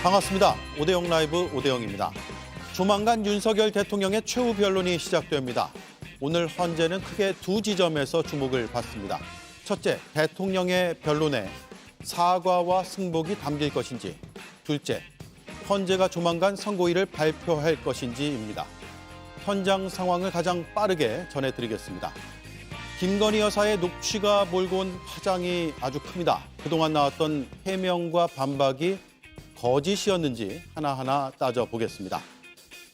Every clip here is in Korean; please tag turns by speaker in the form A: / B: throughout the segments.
A: 반갑습니다. 오대영 라이브 오대영입니다. 조만간 윤석열 대통령의 최후 변론이 시작됩니다. 오늘 헌재는 크게 두 지점에서 주목을 받습니다. 첫째, 대통령의 변론에 사과와 승복이 담길 것인지. 둘째, 헌재가 조만간 선고일을 발표할 것인지입니다. 현장 상황을 가장 빠르게 전해드리겠습니다. 김건희 여사의 녹취가 몰고 온 파장이 아주 큽니다. 그동안 나왔던 해명과 반박이 거짓이었는지 하나하나 따져보겠습니다.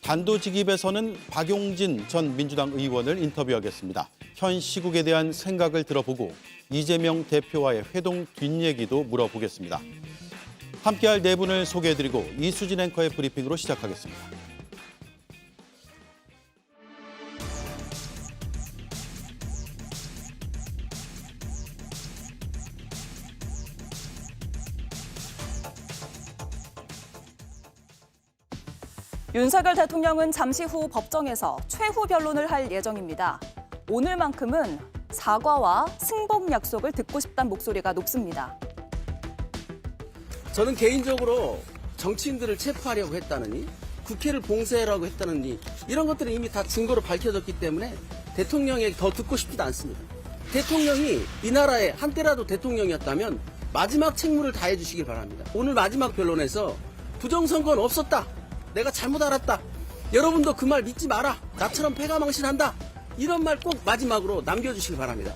A: 단도직입에서는 박용진 전 민주당 의원을 인터뷰하겠습니다. 현 시국에 대한 생각을 들어보고 이재명 대표와의 회동 뒷얘기도 물어보겠습니다. 함께할 네 분을 소개해드리고 이수진 앵커의 브리핑으로 시작하겠습니다.
B: 윤석열 대통령은 잠시 후 법정에서 최후 변론을 할 예정입니다. 오늘만큼은 사과와 승복 약속을 듣고 싶다는 목소리가 높습니다.
C: 저는 개인적으로 정치인들을 체포하려고 했다느니 국회를 봉쇄하려고 했다느니 이런 것들은 이미 다 증거로 밝혀졌기 때문에 대통령에게 더 듣고 싶지도 않습니다. 대통령이 이 나라의 한때라도 대통령이었다면 마지막 책무를 다해 주시길 바랍니다. 오늘 마지막 변론에서 부정선거는 없었다. 내가 잘못 알았다. 여러분도 그 말 믿지 마라. 나처럼 패가망신한다. 이런 말 꼭 마지막으로 남겨주시기 바랍니다.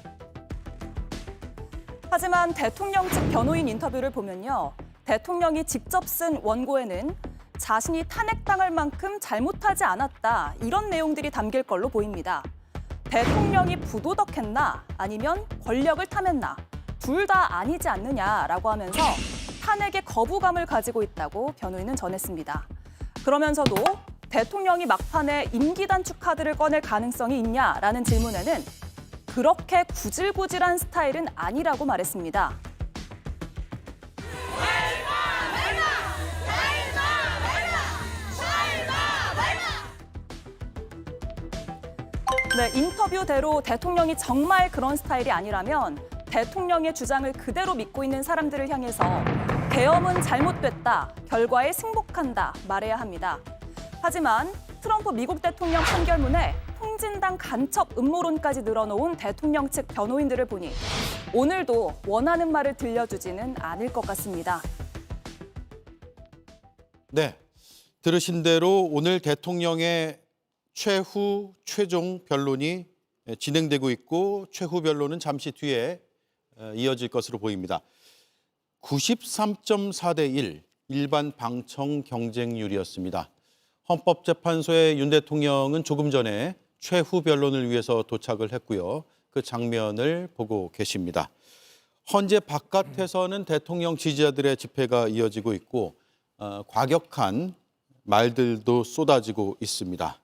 B: 하지만 대통령 측 변호인 인터뷰를 보면요. 대통령이 직접 쓴 원고에는 자신이 탄핵당할 만큼 잘못하지 않았다. 이런 내용들이 담길 걸로 보입니다. 대통령이 부도덕했나 아니면 권력을 탐했나 둘 다 아니지 않느냐라고 하면서 탄핵에 거부감을 가지고 있다고 변호인은 전했습니다. 그러면서도 대통령이 막판에 임기 단축 카드를 꺼낼 가능성이 있냐라는 질문에는 그렇게 구질구질한 스타일은 아니라고 말했습니다. 네, 인터뷰대로 대통령이 정말 그런 스타일이 아니라면 대통령의 주장을 그대로 믿고 있는 사람들을 향해서 계엄은 잘못됐다, 결과에 승복한다 말해야 합니다. 하지만 트럼프 미국 대통령 판결문에 통진당 간첩 음모론까지 늘어놓은 대통령 측 변호인들을 보니 오늘도 원하는 말을 들려주지는 않을 것 같습니다.
A: 네, 들으신 대로 오늘 대통령의 최후 최종 변론이 진행되고 있고 최후 변론은 잠시 뒤에 이어질 것으로 보입니다. 93.4대 1 일반 방청 경쟁률이었습니다. 헌법재판소의 윤 대통령은 조금 전에 최후 변론을 위해서 도착을 했고요. 그 장면을 보고 계십니다. 헌재 바깥에서는 대통령 지지자들의 집회가 이어지고 있고 과격한 말들도 쏟아지고 있습니다.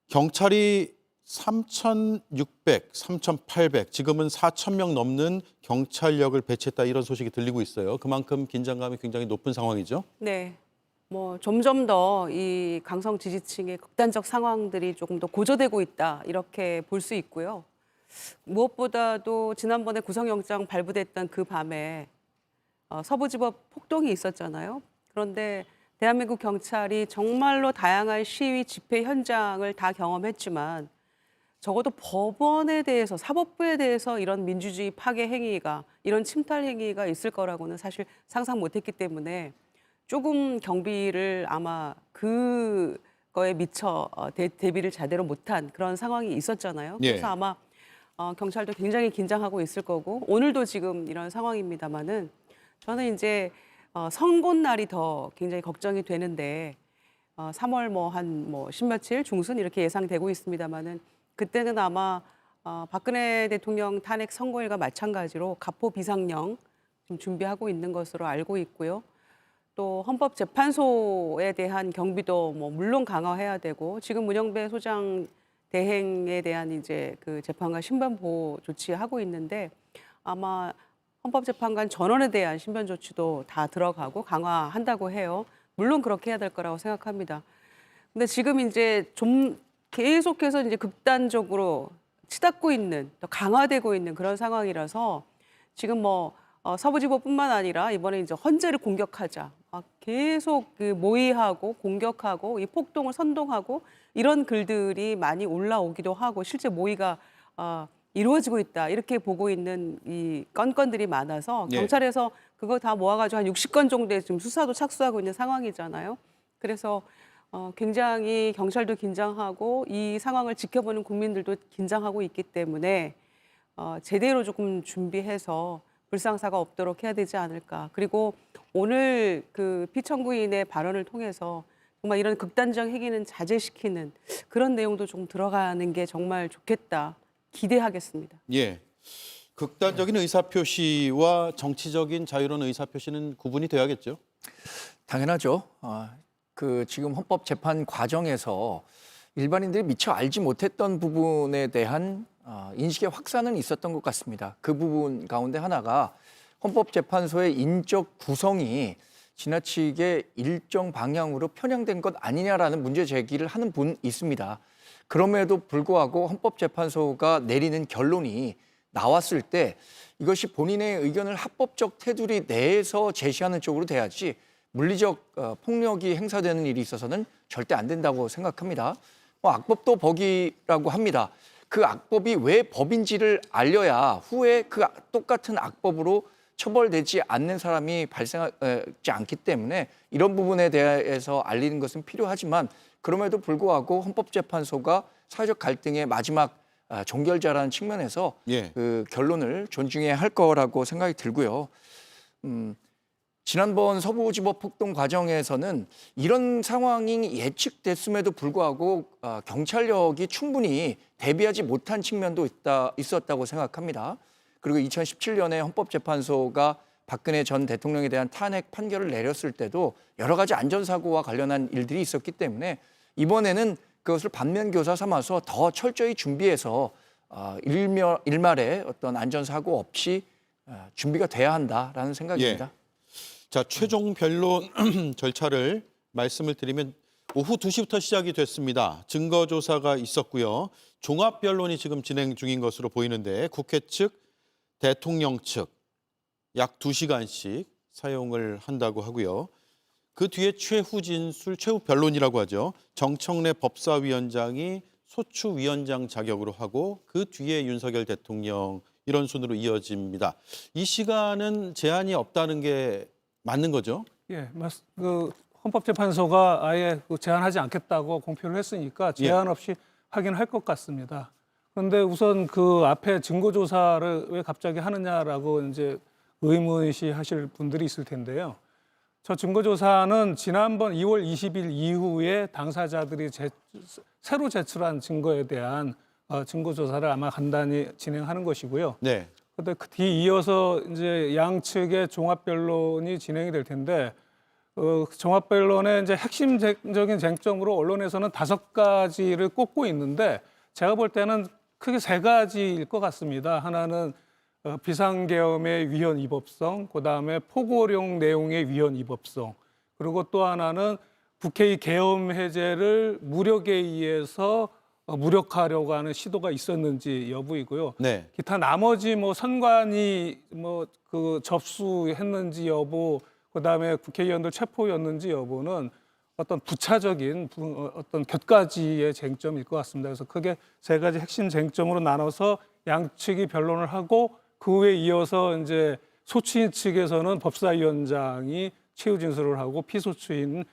A: 경찰이 3,600, 3,800, 지금은 4,000명 넘는 경찰력을 배치했다 이런 소식이 들리고 있어요. 그만큼 긴장감이 굉장히 높은 상황이죠.
D: 네. 점점 더 이 강성 지지층의 극단적 상황들이 조금 더 고조되고 있다 이렇게 볼 수 있고요. 무엇보다도 지난번에 구속영장 발부됐던 그 밤에 서부지법 폭동이 있었잖아요. 그런데 대한민국 경찰이 정말로 다양한 시위 집회 현장을 다 경험했지만 적어도 법원에 대해서 사법부에 대해서 이런 민주주의 파괴 행위가 이런 침탈 행위가 있을 거라고는 사실 상상 못했기 때문에 조금 경비를 아마 그거에 미처 대비를 제대로 못한 그런 상황이 있었잖아요.
A: 예.
D: 그래서 아마 경찰도 굉장히 긴장하고 있을 거고 오늘도 지금 이런 상황입니다만은 저는 이제 선고 날이 더 굉장히 걱정이 되는데 3월 한 십며칠 중순 이렇게 예상되고 있습니다만은 그때는 아마 박근혜 대통령 탄핵 선고일과 마찬가지로 가포 비상령 지금 준비하고 있는 것으로 알고 있고요. 또 헌법재판소에 대한 경비도 물론 강화해야 되고 지금 문영배 소장 대행에 대한 이제 그 재판관 신변 보호 조치하고 있는데 아마 헌법재판관 전원에 대한 신변 조치도 다 들어가고 강화한다고 해요. 물론 그렇게 해야 될 거라고 생각합니다. 근데 지금 이제 좀 계속해서 이제 극단적으로 치닫고 있는 또 강화되고 있는 그런 상황이라서 지금 서부지법뿐만 아니라 이번에 이제 헌재를 공격하자. 계속 그 모의하고 공격하고 이 폭동을 선동하고 이런 글들이 많이 올라오기도 하고 실제 모의가 이루어지고 있다. 이렇게 보고 있는 이 건들이 많아서
A: 예.
D: 경찰에서 그거 다 모아가지고 한 60건 정도의 지금 수사도 착수하고 있는 상황이잖아요. 그래서 굉장히 경찰도 긴장하고 이 상황을 지켜보는 국민들도 긴장하고 있기 때문에 제대로 조금 준비해서 불상사가 없도록 해야 되지 않을까. 그리고 오늘 그 피청구인의 발언을 통해서 정말 이런 극단적 행위는 자제시키는 그런 내용도 좀 들어가는 게 정말 좋겠다. 기대하겠습니다.
A: 예. 극단적인 의사표시와 정치적인 자유로운 의사표시는 구분이 돼야겠죠.
E: 당연하죠. 그 지금 헌법재판 과정에서 일반인들이 미처 알지 못했던 부분에 대한 인식의 확산은 있었던 것 같습니다. 그 부분 가운데 하나가 헌법재판소의 인적 구성이 지나치게 일정 방향으로 편향된 것 아니냐라는 문제 제기를 하는 분 있습니다. 그럼에도 불구하고 헌법재판소가 내리는 결론이 나왔을 때 이것이 본인의 의견을 합법적 테두리 내에서 제시하는 쪽으로 돼야지 물리적 폭력이 행사되는 일이 있어서는 절대 안 된다고 생각합니다. 악법도 법이라고 합니다. 그 악법이 왜 법인지를 알려야 후에 그 똑같은 악법으로 처벌되지 않는 사람이 발생하지 않기 때문에 이런 부분에 대해서 알리는 것은 필요하지만 그럼에도 불구하고 헌법재판소가 사회적 갈등의 마지막 종결자라는 측면에서
A: 예.
E: 그 결론을 존중해야 할 거라고 생각이 들고요. 지난번 서부지법 폭동 과정에서는 이런 상황이 예측됐음에도 불구하고 경찰력이 충분히 대비하지 못한 측면도 있었다고 생각합니다. 그리고 2017년에 헌법재판소가 박근혜 전 대통령에 대한 탄핵 판결을 내렸을 때도 여러 가지 안전사고와 관련한 일들이 있었기 때문에 이번에는 그것을 반면교사 삼아서 더 철저히 준비해서 일말의 어떤 안전사고 없이 준비가 돼야 한다라는 생각입니다.
A: 예. 자, 최종 변론 절차를 말씀을 드리면 오후 2시부터 시작이 됐습니다. 증거조사가 있었고요. 종합변론이 지금 진행 중인 것으로 보이는데 국회 측, 대통령 측 약 2시간씩 사용을 한다고 하고요. 그 뒤에 최후 진술, 최후 변론이라고 하죠. 정청래 법사위원장이 소추위원장 자격으로 하고 그 뒤에 윤석열 대통령 이런 순으로 이어집니다. 이 시간은 제한이 없다는 게 맞는 거죠?
F: 예, 그 헌법재판소가 아예 제한하지 않겠다고 공표를 했으니까 제한 없이 하긴 할 것 같습니다. 그런데 우선 그 앞에 증거조사를 왜 갑자기 하느냐라고 이제 의문시 하실 분들이 있을 텐데요. 저 증거조사는 지난번 2월 20일 이후에 당사자들이 새로 제출한 증거에 대한 증거조사를 아마 간단히 진행하는 것이고요.
A: 네.
F: 그런데 그 뒤 이어서 이제 양측의 종합변론이 진행이 될 텐데 종합변론의 이제 핵심적인 쟁점으로 언론에서는 5가지를 꼽고 있는데 제가 볼 때는 크게 3가지일 것 같습니다. 하나는 비상계엄의 위헌 위법성, 그다음에 포고령 내용의 위헌 위법성, 그리고 또 하나는 국회의 계엄 해제를 무력에 의해서 무력화하려고 하는 시도가 있었는지 여부이고요.
A: 네.
F: 기타 나머지 선관위 그 접수했는지 여부, 그다음에 국회의원들 체포였는지 여부는 어떤 부차적인 어떤 곁가지의 쟁점일 것 같습니다. 그래서 크게 3가지 핵심 쟁점으로 나눠서 양측이 변론을 하고 그 후에 이어서 이제 소추인 측에서는 법사위원장이 최후 진술을 하고 피소추인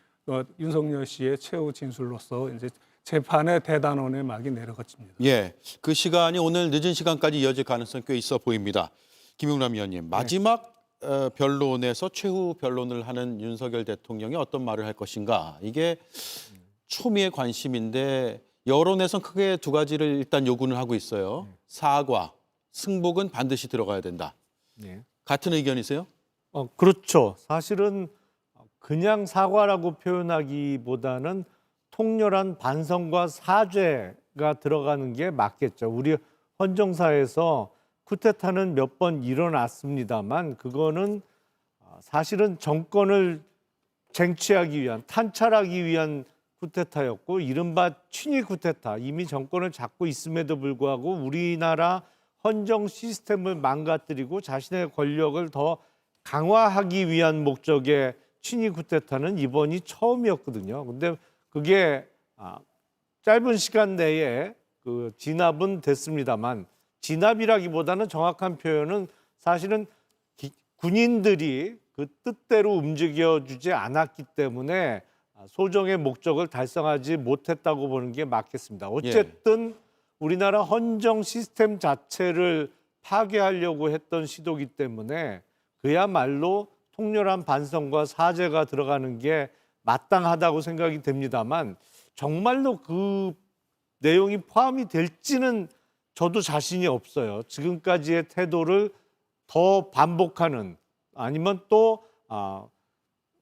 F: 윤석열 씨의 최후 진술로서 이제 재판의 대단원의 막이 내려갔습니다.
A: 예, 그 시간이 오늘 늦은 시간까지 이어질 가능성이 꽤 있어 보입니다. 김용남 위원님, 마지막 변론에서 최후 변론을 하는 윤석열 대통령이 어떤 말을 할 것인가. 이게 초미의 관심인데 여론에선 크게 2가지를 일단 요구는 하고 있어요. 사과, 승복은 반드시 들어가야 된다.
G: 네.
A: 같은 의견이세요?
G: 그렇죠. 사실은 그냥 사과라고 표현하기보다는 통렬한 반성과 사죄가 들어가는 게 맞겠죠. 우리 헌정사에서 쿠데타는 몇 번 일어났습니다만 그거는 사실은 정권을 쟁취하기 위한, 탄찰하기 위한 쿠데타였고 이른바 친위 쿠데타, 이미 정권을 잡고 있음에도 불구하고 우리나라 헌정 시스템을 망가뜨리고 자신의 권력을 더 강화하기 위한 목적의 친위 쿠데타는 이번이 처음이었거든요. 근데 그게 짧은 시간 내에 그 진압은 됐습니다만, 진압이라기보다는 정확한 표현은 사실은 군인들이 그 뜻대로 움직여주지 않았기 때문에 소정의 목적을 달성하지 못했다고 보는 게 맞겠습니다. 어쨌든 우리나라 헌정 시스템 자체를 파괴하려고 했던 시도이기 때문에 그야말로 통렬한 반성과 사죄가 들어가는 게 마땅하다고 생각이 됩니다만, 정말로 그 내용이 포함이 될지는 저도 자신이 없어요. 지금까지의 태도를 더 반복하는, 아니면 또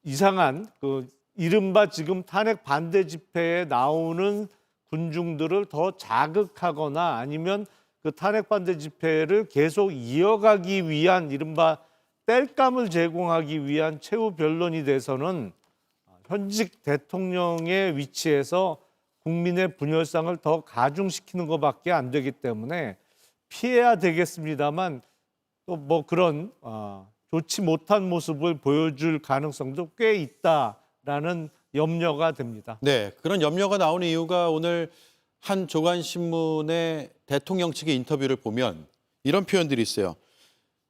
G: 이상한 그 이른바 지금 탄핵 반대 집회에 나오는 군중들을 더 자극하거나 아니면 그 탄핵 반대 집회를 계속 이어가기 위한 이른바 땔감을 제공하기 위한 최후 변론이 돼서는 현직 대통령의 위치에서 국민의 분열상을 더 가중시키는 것밖에 안 되기 때문에 피해야 되겠습니다만, 또 뭐 그런 좋지 못한 모습을 보여줄 가능성도 꽤 있다라는 염려가 됩니다.
A: 네, 그런 염려가 나오는 이유가 오늘 한 조간신문의 대통령 측의 인터뷰를 보면 이런 표현들이 있어요.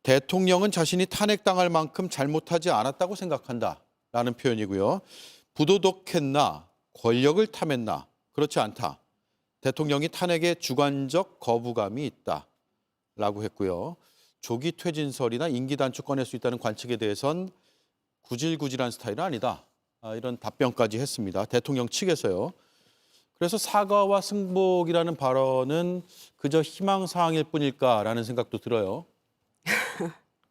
A: 대통령은 자신이 탄핵당할 만큼 잘못하지 않았다고 생각한다라는 표현이고요. 부도덕했나 권력을 탐했나 그렇지 않다. 대통령이 탄핵에 주관적 거부감이 있다라고 했고요. 조기 퇴진설이나 임기 단축 꺼낼 수 있다는 관측에 대해선 구질구질한 스타일은 아니다. 이런 답변까지 했습니다. 대통령 측에서요. 그래서 사과와 승복이라는 발언은 그저 희망사항일 뿐일까라는 생각도 들어요.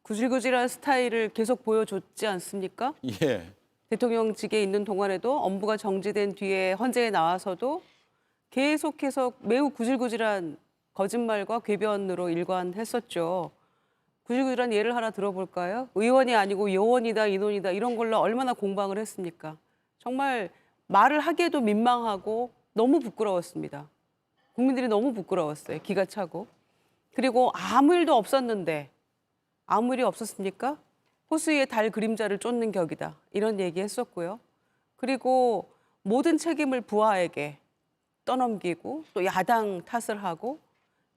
D: 구질구질한 스타일을 계속 보여줬지 않습니까?
A: 예.
D: 대통령직에 있는 동안에도 업무가 정지된 뒤에 헌재에 나와서도 계속해서 매우 구질구질한 거짓말과 궤변으로 일관했었죠. 구질구질한 예를 하나 들어볼까요? 의원이 아니고 요원이다, 인원이다 이런 걸로 얼마나 공방을 했습니까? 정말 말을 하기에도 민망하고 너무 부끄러웠습니다. 국민들이 너무 부끄러웠어요. 기가 차고. 그리고 아무 일도 없었는데 아무 일이 없었습니까? 호수위에 달 그림자를 쫓는 격이다. 이런 얘기 했었고요. 그리고 모든 책임을 부하에게 떠넘기고 또 야당 탓을 하고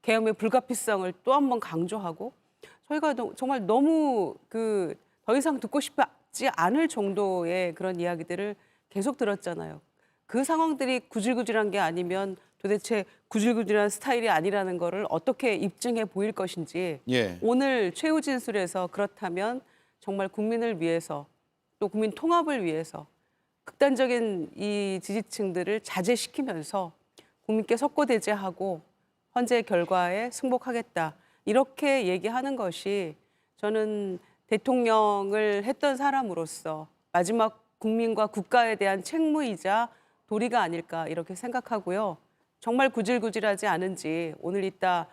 D: 계엄의 불가피성을 또 한 번 강조하고 저희가 정말 너무 더 이상 듣고 싶지 않을 정도의 그런 이야기들을 계속 들었잖아요. 그 상황들이 구질구질한 게 아니면 도대체 구질구질한 스타일이 아니라는 거를 어떻게 입증해 보일 것인지
A: 예.
D: 오늘 최후 진술에서 그렇다면 정말 국민을 위해서 또 국민 통합을 위해서 극단적인 이 지지층들을 자제시키면서 국민께 석고대죄하고 헌재 결과에 승복하겠다. 이렇게 얘기하는 것이 저는 대통령을 했던 사람으로서 마지막 국민과 국가에 대한 책무이자 도리가 아닐까 이렇게 생각하고요. 정말 구질구질하지 않은지 오늘 이따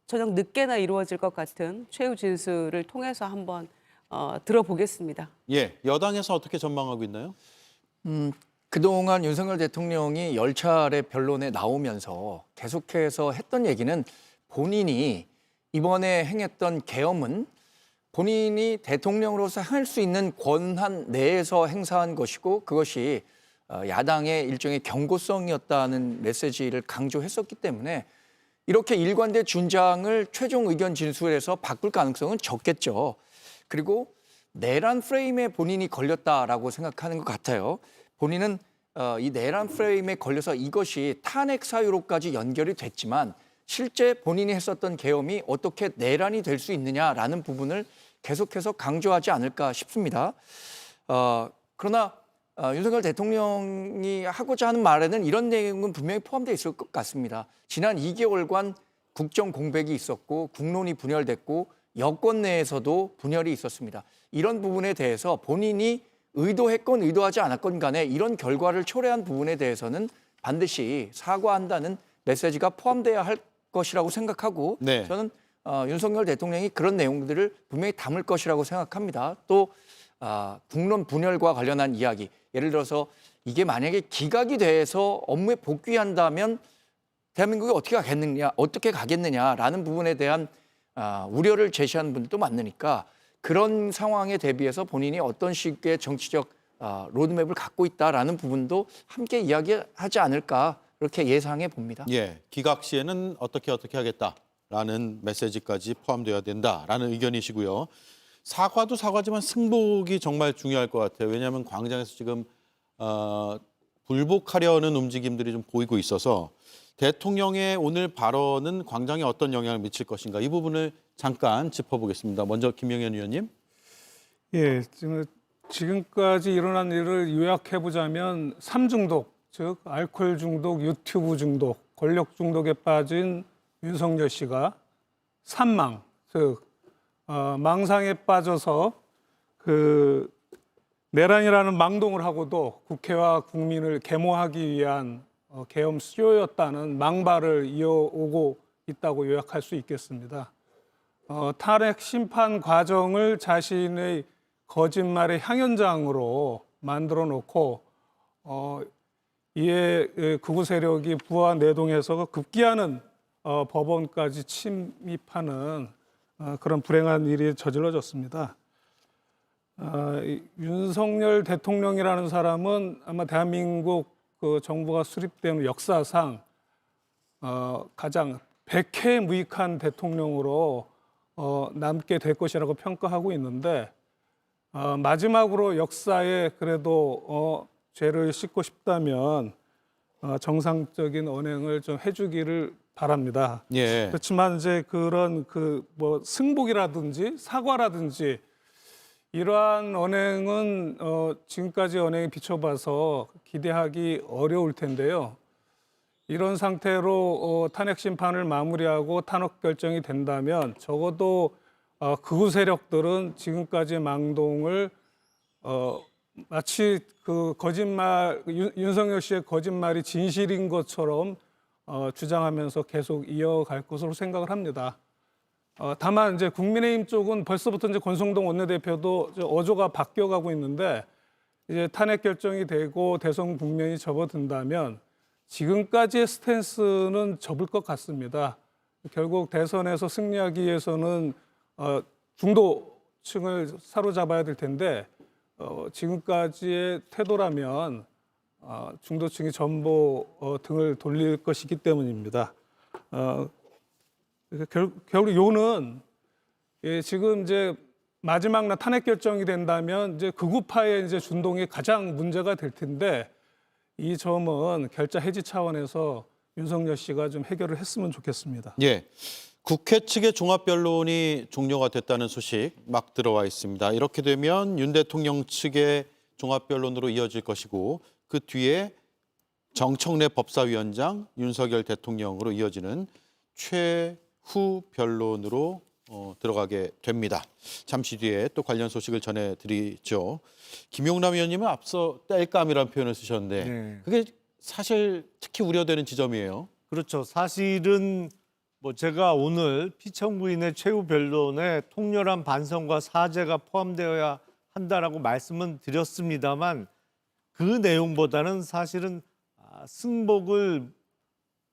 D: 저녁 늦게나 이루어질 것 같은 최후 진술을 통해서 한번 들어보겠습니다.
A: 예. 여당에서 어떻게 전망하고 있나요?
E: 그동안 윤석열 대통령이 10차례 변론에 나오면서 계속해서 했던 얘기는 본인이 이번에 행했던 계엄은 본인이 대통령으로서 할 수 있는 권한 내에서 행사한 것이고 그것이 야당의 일종의 경고성이었다는 메시지를 강조했었기 때문에 이렇게 일관된 준장을 최종 의견 진술에서 바꿀 가능성은 적겠죠. 그리고 내란 프레임에 본인이 걸렸다라고 생각하는 것 같아요. 본인은 이 내란 프레임에 걸려서 이것이 탄핵 사유로까지 연결이 됐지만 실제 본인이 했었던 계엄이 어떻게 내란이 될 수 있느냐라는 부분을 계속해서 강조하지 않을까 싶습니다. 그러나 윤석열 대통령이 하고자 하는 말에는 이런 내용은 분명히 포함되어 있을 것 같습니다. 지난 2개월간 국정 공백이 있었고 국론이 분열됐고 여권 내에서도 분열이 있었습니다. 이런 부분에 대해서 본인이 의도했건 의도하지 않았건 간에 이런 결과를 초래한 부분에 대해서는 반드시 사과한다는 메시지가 포함돼야 할 것이라고 생각하고
A: 네.
E: 저는 윤석열 대통령이 그런 내용들을 분명히 담을 것이라고 생각합니다. 또 국론 분열과 관련한 이야기, 예를 들어서 이게 만약에 기각이 돼서 업무에 복귀한다면 대한민국이 어떻게 가겠느냐라는 부분에 대한 우려를 제시하는 분들도 많으니까 그런 상황에 대비해서 본인이 어떤 식의 정치적 로드맵을 갖고 있다라는 부분도 함께 이야기하지 않을까 그렇게 예상해 봅니다.
A: 예, 기각 시에는 어떻게 하겠다라는 메시지까지 포함되어야 된다라는 의견이시고요. 사과도 사과지만 승복이 정말 중요할 것 같아요. 왜냐하면 광장에서 지금 불복하려는 움직임들이 좀 보이고 있어서 대통령의 오늘 발언은 광장에 어떤 영향을 미칠 것인가 이 부분을 잠깐 짚어보겠습니다. 먼저 김영현 의원님.
F: 예, 지금까지 일어난 일을 요약해 보자면 삼중독, 즉 알코올 중독, 유튜브 중독, 권력 중독에 빠진 윤석열 씨가 산망, 즉 망상에 빠져서 내란이라는 망동을 하고도 국회와 국민을 계모하기 위한 계엄 수요였다는 망발을 이어오고 있다고 요약할 수 있겠습니다. 탄핵 심판 과정을 자신의 거짓말의 향연장으로 만들어 놓고 이에 극우 세력이 부하 내동해서 급기야는 법원까지 침입하는 그런 불행한 일이 저질러졌습니다. 윤석열 대통령이라는 사람은 아마 대한민국 정부가 수립된 역사상 가장 백해무익한 대통령으로 남게 될 것이라고 평가하고 있는데 마지막으로 역사에 그래도 죄를 씻고 싶다면 정상적인 언행을 좀 해주기를 바랍니다.
A: 예.
F: 그렇지만 이제 그런 승복이라든지 사과라든지 이러한 언행은 지금까지 언행에 비춰봐서 기대하기 어려울 텐데요. 이런 상태로 탄핵 심판을 마무리하고 탄핵 결정이 된다면 적어도 극우 세력들은 지금까지의 망동을 마치 윤석열 씨의 거짓말이 진실인 것처럼 주장하면서 계속 이어갈 것으로 생각을 합니다. 다만 이제 국민의힘 쪽은 벌써부터 이제 권성동 원내대표도 어조가 바뀌어가고 있는데 이제 탄핵 결정이 되고 대선 국면이 접어든다면 지금까지의 스탠스는 접을 것 같습니다. 결국 대선에서 승리하기 위해서는 중도층을 사로잡아야 될 텐데 지금까지의 태도라면 중도층이 전부 등을 돌릴 것이기 때문입니다. 결국 요는 지금 이제 마지막 날 탄핵 결정이 된다면 이제 극우파의 이제 준동이 가장 문제가 될 텐데 이 점은 결자 해지 차원에서 윤석열 씨가 좀 해결을 했으면 좋겠습니다.
A: 예. 국회 측의 종합변론이 종료가 됐다는 소식 막 들어와 있습니다. 이렇게 되면 윤 대통령 측의 종합변론으로 이어질 것이고 그 뒤에 정청래 법사위원장, 윤석열 대통령으로 이어지는 최후 변론으로 들어가게 됩니다. 잠시 뒤에 또 관련 소식을 전해드리죠. 김용남 의원님은 앞서 땔감이라는 표현을 쓰셨는데
G: 네.
A: 그게 사실 특히 우려되는 지점이에요.
G: 그렇죠. 사실은 제가 오늘 피청구인의 최후 변론에 통렬한 반성과 사죄가 포함되어야 한다라고 말씀은 드렸습니다만 그 내용보다는 사실은 승복을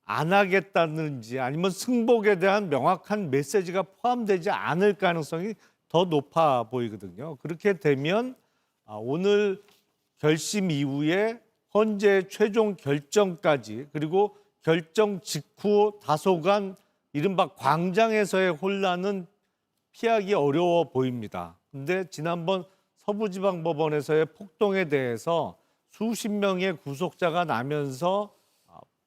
G: 안 하겠다는지 아니면 승복에 대한 명확한 메시지가 포함되지 않을 가능성이 더 높아 보이거든요. 그렇게 되면 오늘 결심 이후에 헌재 최종 결정까지 그리고 결정 직후 다소간 이른바 광장에서의 혼란은 피하기 어려워 보입니다. 그런데 지난번 서부지방법원에서의 폭동에 대해서 수십 명의 구속자가 나면서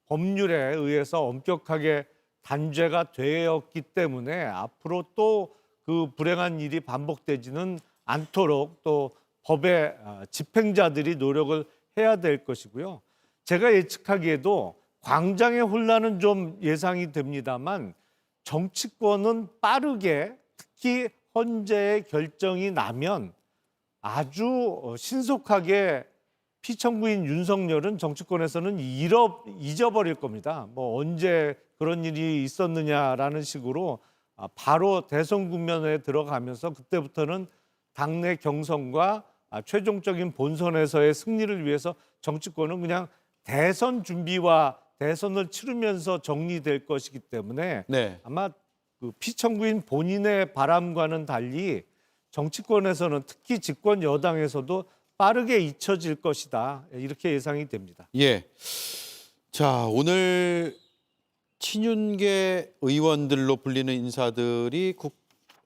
G: 법률에 의해서 엄격하게 단죄가 되었기 때문에 앞으로 또 그 불행한 일이 반복되지는 않도록 또 법의 집행자들이 노력을 해야 될 것이고요. 제가 예측하기에도 광장의 혼란은 좀 예상이 됩니다만 정치권은 빠르게 특히 헌재의 결정이 나면 아주 신속하게 피청구인 윤석열은 정치권에서는 잊어버릴 겁니다. 언제 그런 일이 있었느냐라는 식으로 바로 대선 국면에 들어가면서 그때부터는 당내 경선과 최종적인 본선에서의 승리를 위해서 정치권은 그냥 대선 준비와 대선을 치르면서 정리될 것이기 때문에
A: 네.
G: 아마 그 피청구인 본인의 바람과는 달리 정치권에서는 특히 집권 여당에서도 빠르게 잊혀질 것이다. 이렇게 예상이 됩니다.
A: 예. 자, 오늘 친윤계 의원들로 불리는 인사들이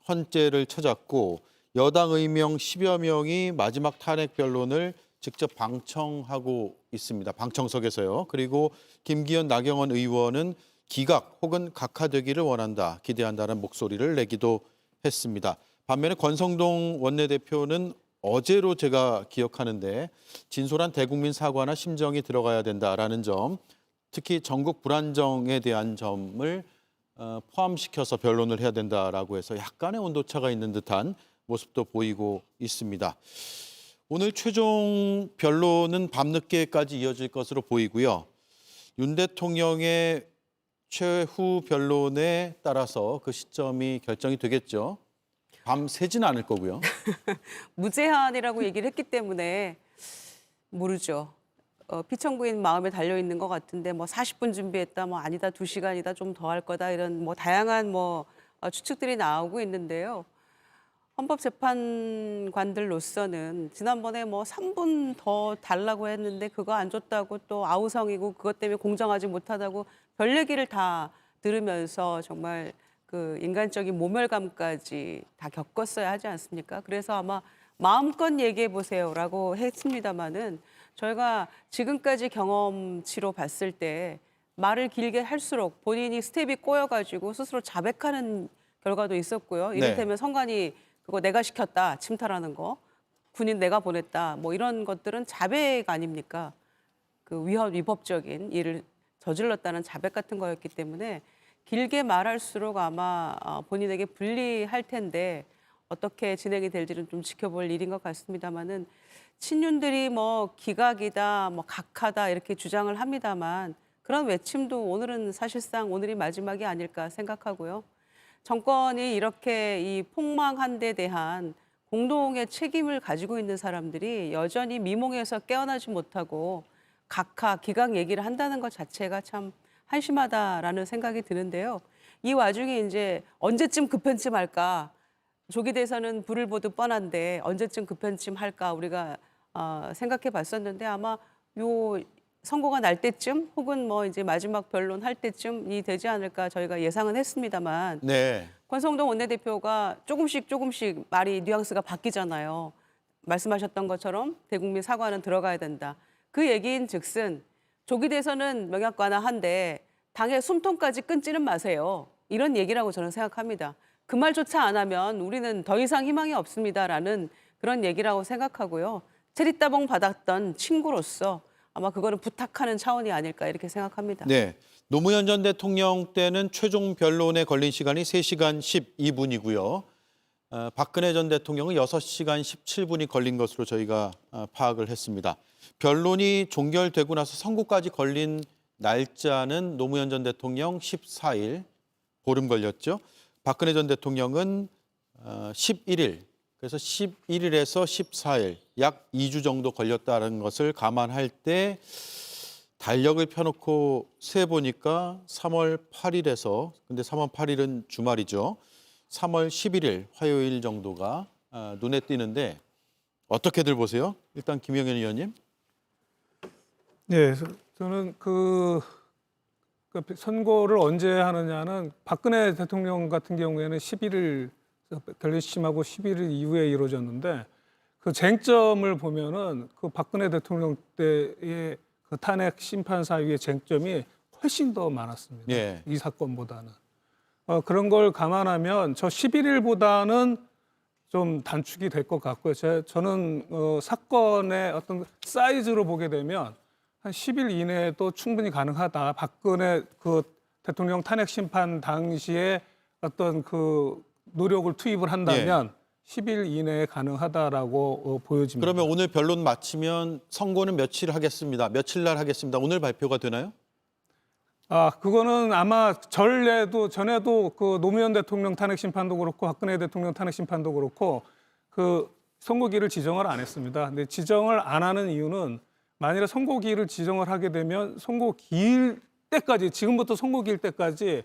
A: 헌재를 찾았고 여당 의명 10여 명이 마지막 탄핵 변론을 직접 방청하고 있습니다. 방청석에서요. 그리고 김기현, 나경원 의원은 기각 혹은 각하되기를 원한다, 기대한다는 목소리를 내기도 했습니다. 반면에 권성동 원내대표는 어제로 제가 기억하는데 진솔한 대국민 사과나 심정이 들어가야 된다라는 점, 특히 전국 불안정에 대한 점을 포함시켜서 변론을 해야 된다라고 해서 약간의 온도차가 있는 듯한 모습도 보이고 있습니다. 오늘 최종 변론은 밤늦게까지 이어질 것으로 보이고요. 윤 대통령의 최후 변론에 따라서 그 시점이 결정이 되겠죠. 밤 새지는 않을 거고요.
D: 무제한이라고 얘기를 했기 때문에 모르죠. 피청구인 마음에 달려 있는 것 같은데 뭐 40분 준비했다, 뭐 아니다 2시간이다, 좀 더 할 거다, 이런 뭐 다양한 추측들이 나오고 있는데요. 헌법재판관들로서는 지난번에 뭐 3분 더 달라고 했는데 그거 안 줬다고 또 아우성이고 그것 때문에 공정하지 못하다고 별 얘기를 다 들으면서 정말 그 인간적인 모멸감까지 다 겪었어야 하지 않습니까? 그래서 아마 마음껏 얘기해 보세요라고 했습니다마는 저희가 지금까지 경험치로 봤을 때 말을 길게 할수록 본인이 스텝이 꼬여가지고 스스로 자백하는 결과도 있었고요. 이를테면 선관위 그거 내가 시켰다, 침탈하는 거, 군인 내가 보냈다, 뭐 이런 것들은 자백 아닙니까? 그 위법적인 일을 저질렀다는 자백 같은 거였기 때문에 길게 말할수록 아마 본인에게 불리할 텐데 어떻게 진행이 될지는 좀 지켜볼 일인 것 같습니다만은 친윤들이 뭐 기각이다, 뭐 각하다 이렇게 주장을 합니다만 그런 외침도 오늘은 사실상 오늘이 마지막이 아닐까 생각하고요. 정권이 이렇게 이 폭망한 데 대한 공동의 책임을 가지고 있는 사람들이 여전히 미몽에서 깨어나지 못하고 각하, 기각 얘기를 한다는 것 자체가 참 한심하다라는 생각이 드는데요. 이 와중에 이제 언제쯤 급편침 할까? 조기 대선은 불을 보듯 뻔한데 언제쯤 급편침 할까 우리가 생각해 봤었는데 아마 요 선고가 날 때쯤 혹은 뭐 이제 마지막 변론 할 때쯤이 되지 않을까 저희가 예상은 했습니다만
A: 네.
D: 권성동 원내대표가 조금씩 말이 뉘앙스가 바뀌잖아요. 말씀하셨던 것처럼 대국민 사과는 들어가야 된다. 그 얘기인 즉슨 조기 대선은 명약관화한데 당의 숨통까지 끊지는 마세요. 이런 얘기라고 저는 생각합니다. 그 말조차 안 하면 우리는 더 이상 희망이 없습니다라는 그런 얘기라고 생각하고요. 체리따봉 받았던 친구로서 아마 그거는 부탁하는 차원이 아닐까 이렇게 생각합니다.
A: 네. 노무현 전 대통령 때는 최종 변론에 걸린 시간이 3시간 12분이고요. 박근혜 전 대통령은 6시간 17분이 걸린 것으로 저희가 파악을 했습니다. 변론이 종결되고 나서 선고까지 걸린 날짜는 노무현 전 대통령 14일, 보름 걸렸죠. 박근혜 전 대통령은 11일, 그래서 11일에서 14일, 약 2주 정도 걸렸다는 것을 감안할 때 달력을 펴놓고 세보니까 3월 8일에서, 근데 3월 8일은 주말이죠. 3월 11일 화요일 정도가 눈에 띄는데 어떻게들 보세요? 일단 김영현 의원님.
F: 네, 저는 그 선고를 언제 하느냐는 박근혜 대통령 같은 경우에는 11일 결심하고 11일 이후에 이루어졌는데 그 쟁점을 보면은 그 박근혜 대통령 때의 그 탄핵 심판 사유의 쟁점이 훨씬 더 많았습니다.
A: 예.
F: 이 사건보다는. 그런 걸 감안하면 저 11일보다는 좀 단축이 될 것 같고요. 저는 사건의 어떤 사이즈로 보게 되면 한 10일 이내에도 충분히 가능하다. 박근혜 그 대통령 탄핵 심판 당시에 어떤 그 노력을 투입을 한다면 10일 이내에 가능하다라고 보여집니다.
A: 그러면 오늘 변론 마치면 선고는 며칠 하겠습니다. 며칠 날 하겠습니다. 오늘 발표가 되나요?
F: 그거는 아마 전에도 그 노무현 대통령 탄핵 심판도 그렇고 박근혜 대통령 탄핵 심판도 그렇고 그 선고기를 지정을 안 했습니다. 근데 지정을 안 하는 이유는 만일에 선고기를 지정을 하게 되면 선고기일 때까지 지금부터 선거기일 때까지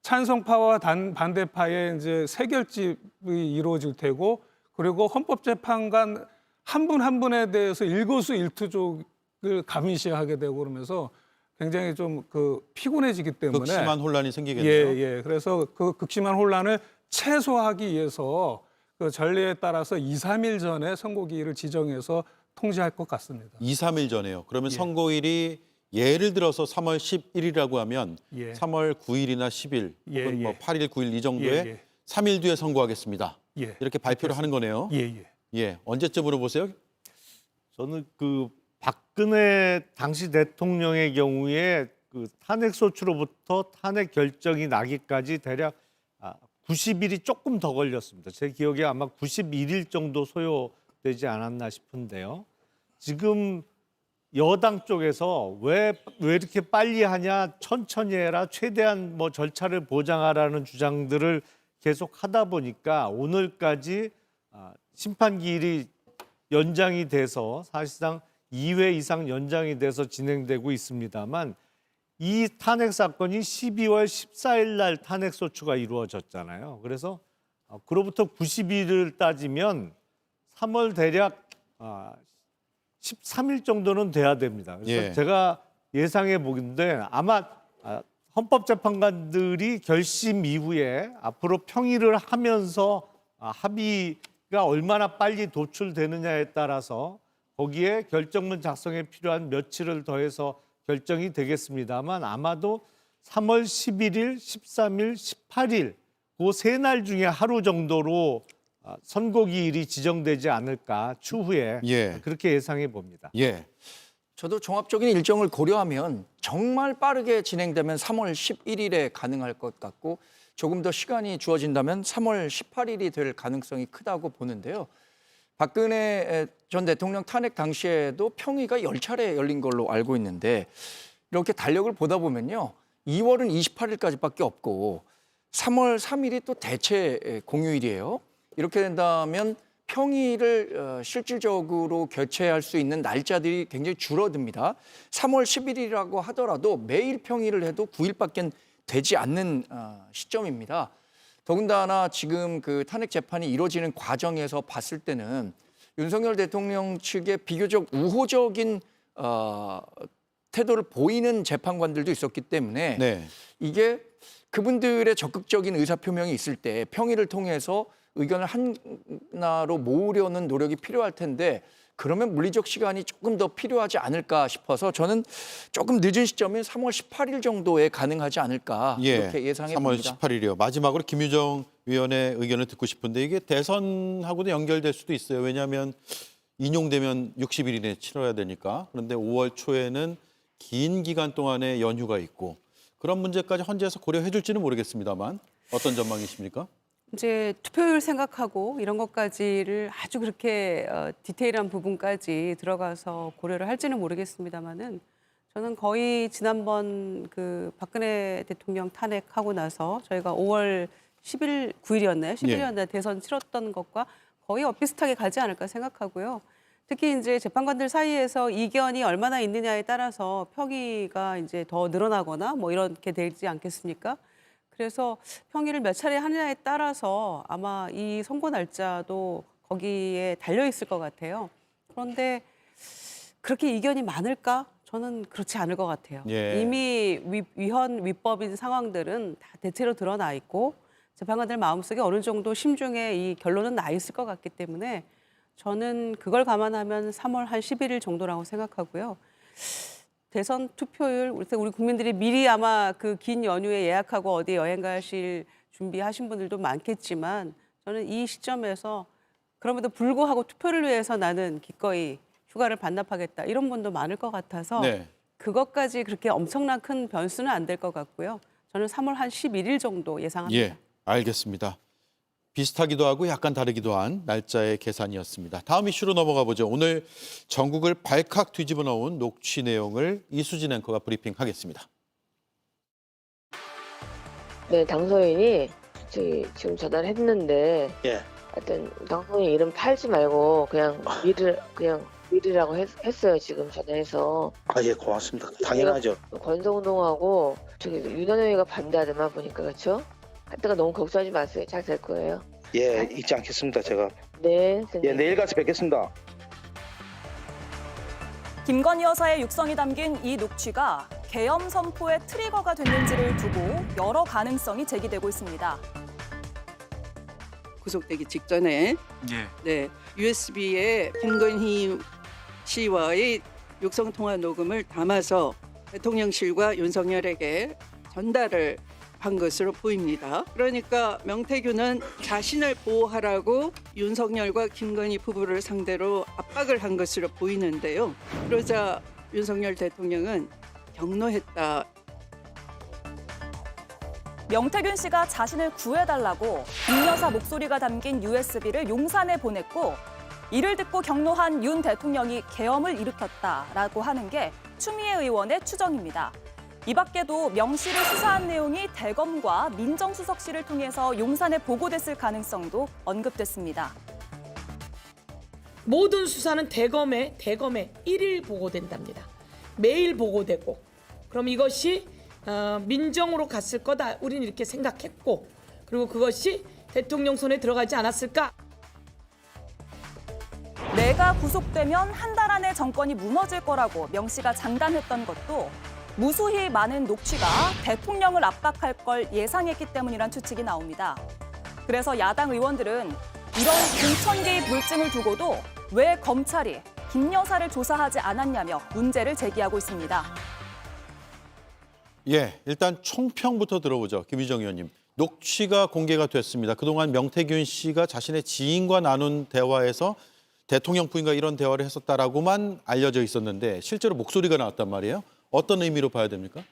F: 찬성파와 반대파의 이제 세결집이 이루어질 테고 그리고 헌법재판관 한 분 한 분에 대해서 일거수일투족을 감시하게 되고 그러면서 굉장히 좀 피곤해지기 때문에
A: 극심한 혼란이 생기겠네요.
F: 예. 그래서 그 극심한 혼란을 최소화하기 위해서 그 전례에 따라서 2, 3일 전에 선거기일을 지정해서 통지할 것 같습니다.
A: 2, 3일 전에요. 그러면
F: 예.
A: 선거일이 예를 들어서 3월 11일이라고 하면
F: 예.
A: 3월 9일이나 10일
F: 예,
A: 혹은 뭐
F: 예.
A: 8일, 9일 이 정도에
F: 예.
A: 3일 뒤에 선거하겠습니다.
F: 예.
A: 이렇게 발표를 하는 거네요.
F: 예.
A: 예. 언제쯤으로 보세요?
G: 저는 박근혜 당시 대통령의 경우에 탄핵소추로부터 탄핵 결정이 나기까지 대략 90일이 조금 더 걸렸습니다. 제 기억에 아마 91일 정도 소요되지 않았나 싶은데요. 지금 여당 쪽에서 왜 이렇게 빨리 하냐, 천천히 해라, 최대한 뭐 절차를 보장하라는 주장들을 계속 하다 보니까 오늘까지 심판기일이 연장이 돼서 사실상 2회 이상 연장이 돼서 진행되고 있습니다만 이 탄핵 사건이 12월 14일 날 탄핵 소추가 이루어졌잖아요. 그래서 그로부터 90일을 따지면 3월 대략 13일 정도는 돼야 됩니다. 그래서
A: 예.
G: 제가 예상해 보건데 아마 헌법재판관들이 결심 이후에 앞으로 평의를 하면서 합의가 얼마나 빨리 도출되느냐에 따라서 거기에 결정문 작성에 필요한 며칠을 더해서 결정이 되겠습니다만 아마도 3월 11일, 13일, 18일 그 세 날 중에 하루 정도로 선거기일이 지정되지 않을까 추후에
A: 예.
G: 그렇게 예상해 봅니다.
A: 예.
E: 저도 종합적인 일정을 고려하면 정말 빠르게 진행되면 3월 11일에 가능할 것 같고 조금 더 시간이 주어진다면 3월 18일이 될 가능성이 크다고 보는데요. 박근혜 전 대통령 탄핵 당시에도 평의가 10차례 열린 걸로 알고 있는데 이렇게 달력을 보다 보면요. 2월은 28일까지밖에 없고 3월 3일이 또 대체 공휴일이에요. 이렇게 된다면 평의를 실질적으로 개최할 수 있는 날짜들이 굉장히 줄어듭니다. 3월 10일이라고 하더라도 매일 평의를 해도 9일밖에 되지 않는 시점입니다. 더군다나 지금 탄핵 재판이 이루어지는 과정에서 봤을 때는 윤석열 대통령 측의 비교적 우호적인 태도를 보이는 재판관들도 있었기 때문에
A: 네.
E: 이게 그분들의 적극적인 의사표명이 있을 때 평의를 통해서 의견을 하나로 모으려는 노력이 필요할 텐데 그러면 물리적 시간이 조금 더 필요하지 않을까 싶어서 저는 조금 늦은 시점인 3월 18일 정도에 가능하지 않을까 이렇게 예상해
A: 3월
E: 봅니다.
A: 18일이요. 마지막으로 김유정 위원의 의견을 듣고 싶은데 이게 대선하고도 연결될 수도 있어요. 왜냐하면 인용되면 60일 이내에 치러야 되니까. 그런데 5월 초에는 긴 기간 동안의 연휴가 있고 그런 문제까지 헌재에서 고려해 줄지는 모르겠습니다만 어떤 전망이십니까?
D: 이제 투표율 생각하고 이런 것까지를 아주 그렇게 디테일한 부분까지 들어가서 고려를 할지는 모르겠습니다만은 저는 거의 지난번 박근혜 대통령 탄핵하고 나서 저희가 5월 10일, 9일이었나요? 10일이었나요? 대선 치렀던 것과 거의 비슷하게 가지 않을까 생각하고요. 특히 이제 재판관들 사이에서 이견이 얼마나 있느냐에 따라서 평의가 이제 더 늘어나거나 뭐 이렇게 되지 않겠습니까? 그래서 평의를 몇 차례 하느냐에 따라서 아마 이 선고 날짜도 거기에 달려 있을 것 같아요. 그런데 그렇게 이견이 많을까? 저는 그렇지 않을 것 같아요.
A: 예.
D: 이미 위헌 위법인 상황들은 다 대체로 드러나 있고 재판관들 마음속에 어느 정도 심중에 이 결론은 나 있을 것 같기 때문에 저는 그걸 감안하면 3월 한 11일 정도라고 생각하고요. 대선 투표율, 우리 국민들이 미리 아마 긴 연휴에 예약하고 어디 여행 가실 준비하신 분들도 많겠지만 저는 이 시점에서 그럼에도 불구하고 투표를 위해서 나는 기꺼이 휴가를 반납하겠다 이런 분도 많을 것 같아서
A: 네.
D: 그것까지 그렇게 엄청난 큰 변수는 안 될 것 같고요. 저는 3월 한 11일 정도 예상합니다.
A: 예, 알겠습니다. 비슷하기도 하고 약간 다르기도 한 날짜의 계산이었습니다. 다음 이슈로 넘어가 보죠. 오늘 전국을 발칵 뒤집어 놓은 녹취 내용을 이수진 앵커가 브리핑하겠습니다.
H: 네, 당선인이 지금 전화를 했는데
I: 예.
H: 하여튼 방송인 이름 팔지 말고 그냥 미르라고 했어요. 지금 전화해서.
I: 아, 예, 고맙습니다. 당연하죠.
H: 권성동하고 저기 윤한영이가 반대하더만 보니까 그렇죠? 하여튼 너무 걱정하지 마세요. 잘 될 거예요.
I: 예, 잊지 않겠습니다. 제가.
H: 네.
I: 예,
H: 선생님.
I: 내일 가서 뵙겠습니다.
B: 김건희 여사의 육성이 담긴 이 녹취가 계엄 선포의 트리거가 됐는지를 두고 여러 가능성이 제기되고 있습니다.
J: 구속되기 직전에 네, USB에 김건희 씨와의 육성 통화 녹음을 담아서 대통령실과 윤석열에게 전달을 한 것으로 보입니다. 그러니까 명태균은 자신을 보호하라고 윤석열과 김건희 부부를 상대로 압박을 한 것으로 보이는데요. 그러자 윤석열 대통령은 경로했다.
B: 명태균 씨가 자신을 구해달라고 김 여사 목소리가 담긴 USB를 용산에 보냈고 이를 듣고 경로한 윤 대통령이 계엄을 일으켰다라고 하는 게 추미애 의원의 추정입니다. 이 밖에도 명 씨를 수사한 내용이 대검과 민정수석실을 통해서 용산에 보고됐을 가능성도 언급됐습니다.
K: 모든 수사는 대검에 일일 보고된답니다. 매일 보고되고 그럼 이것이 민정으로 갔을 거다. 우리는 이렇게 생각했고 그리고 그것이 대통령 손에 들어가지 않았을까?
B: 내가 구속되면 한 달 안에 정권이 무너질 거라고 명 씨가 장담했던 것도 무수히 많은 녹취가 대통령을 압박할 걸 예상했기 때문이란 추측이 나옵니다. 그래서 야당 의원들은 이런 공천개입 물증을 두고도 왜 검찰이 김 여사를 조사하지 않았냐며 문제를 제기하고 있습니다.
A: 예, 일단 총평부터 들어보죠. 김희정 의원님. 녹취가 공개가 됐습니다. 그동안 명태균 씨가 자신의 지인과 나눈 대화에서 대통령 부인과 이런 대화를 했었다라고만 알려져 있었는데 실제로 목소리가 나왔단 말이에요. 어떤 의미로 봐야 됩니까?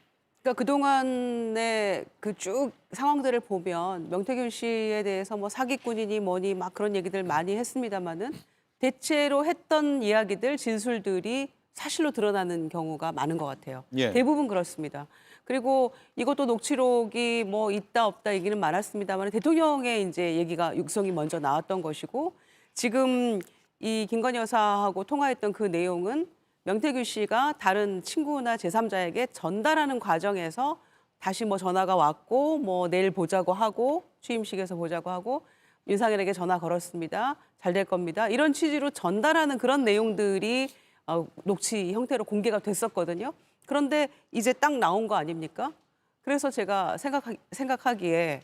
D: 그러니까 그동안의 그 쭉 상황들을 보면 명태균 씨에 대해서 뭐 사기꾼이니 뭐니 막 그런 얘기들 많이 했습니다마는 대체로 했던 이야기들, 진술들이 사실로 드러나는 경우가 많은 것 같아요.
A: 예.
D: 대부분 그렇습니다. 그리고 이것도 녹취록이 뭐 있다 없다 얘기는 많았습니다만 대통령의 이제 얘기가 육성이 먼저 나왔던 것이고 지금 이 김건희 여사하고 통화했던 그 내용은 명태균 씨가 다른 친구나 제3자에게 전달하는 과정에서 다시 뭐 전화가 왔고 뭐 내일 보자고 하고 취임식에서 보자고 하고 윤상현에게 전화 걸었습니다. 잘 될 겁니다. 이런 취지로 전달하는 그런 내용들이 녹취 형태로 공개가 됐었거든요. 그런데 이제 딱 나온 거 아닙니까? 그래서 제가 생각하기에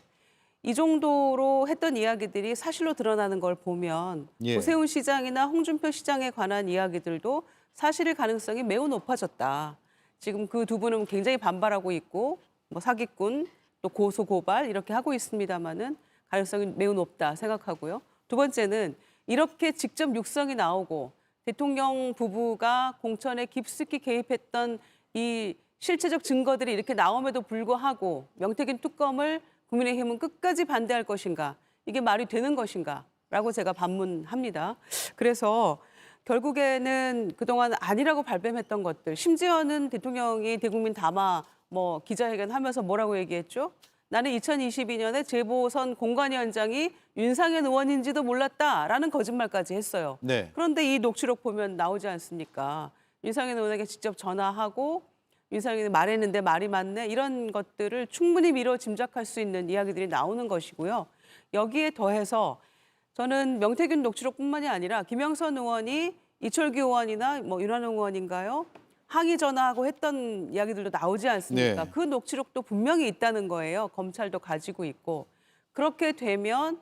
D: 이 정도로 했던 이야기들이 사실로 드러나는 걸 보면
A: 예.
D: 오세훈 시장이나 홍준표 시장에 관한 이야기들도 사실일 가능성이 매우 높아졌다. 지금 그 두 분은 굉장히 반발하고 있고 뭐 사기꾼 또 고소 고발 이렇게 하고 있습니다마는 가능성이 매우 높다 생각하고요. 두 번째는 이렇게 직접 육성이 나오고 대통령 부부가 공천에 깊숙이 개입했던 이 실체적 증거들이 이렇게 나옴에도 불구하고 명태균 특검을 국민의힘은 끝까지 반대할 것인가? 이게 말이 되는 것인가? 라고 제가 반문합니다. 그래서 결국에는 그동안 아니라고 발뺌했던 것들, 심지어는 대통령이 대국민 담화 뭐 기자회견하면서 뭐라고 얘기했죠? 나는 2022년에 재보선 공관위원장이 윤상현 의원인지도 몰랐다라는 거짓말까지 했어요.
A: 네.
D: 그런데 이 녹취록 보면 나오지 않습니까? 윤상현 의원에게 직접 전화하고 윤상현이 말했는데 말이 맞네 이런 것들을 충분히 미뤄 짐작할 수 있는 이야기들이 나오는 것이고요. 여기에 더해서 저는 명태균 녹취록뿐만이 아니라 김영선 의원이 이철규 의원이나 뭐 윤한홍 의원인가요? 항의 전화하고 했던 이야기들도 나오지 않습니까?
A: 네.
D: 그 녹취록도 분명히 있다는 거예요. 검찰도 가지고 있고. 그렇게 되면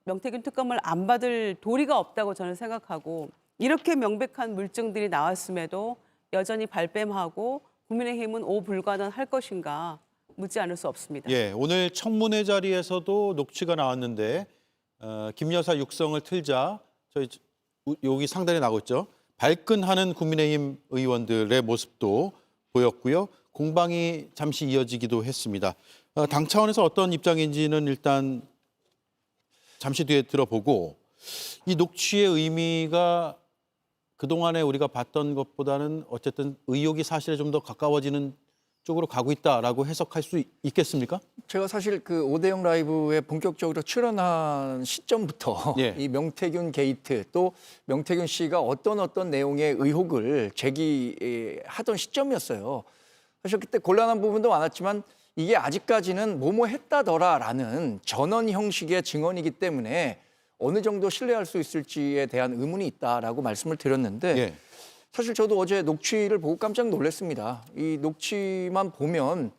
D: 명태균 특검을 안 받을 도리가 없다고 저는 생각하고 이렇게 명백한 물증들이 나왔음에도 여전히 발뺌하고 국민의힘은 오불가능할 것인가 묻지 않을 수 없습니다.
A: 예, 오늘 청문회 자리에서도 녹취가 나왔는데 김 여사 육성을 틀자 저희 여기 상단에 나고 있죠. 발끈하는 국민의힘 의원들의 모습도 보였고요. 공방이 잠시 이어지기도 했습니다. 당 차원에서 어떤 입장인지는 일단 잠시 뒤에 들어보고 이 녹취의 의미가 그동안에 우리가 봤던 것보다는 어쨌든 의혹이 사실에 좀 더 가까워지는 쪽으로 가고 있다라고 해석할 수 있겠습니까?
E: 제가 사실 그 오대영 라이브에 본격적으로 출연한 시점부터
A: 예.
E: 이 명태균 게이트 또 명태균 씨가 어떤 내용의 의혹을 제기하던 시점이었어요. 사실 그때 곤란한 부분도 많았지만 이게 아직까지는 뭐뭐 했다더라라는 전원 형식의 증언이기 때문에 어느 정도 신뢰할 수 있을지에 대한 의문이 있다라고 말씀을 드렸는데
A: 예.
E: 사실 저도 어제 녹취를 보고 깜짝 놀랐습니다. 이 녹취만 보면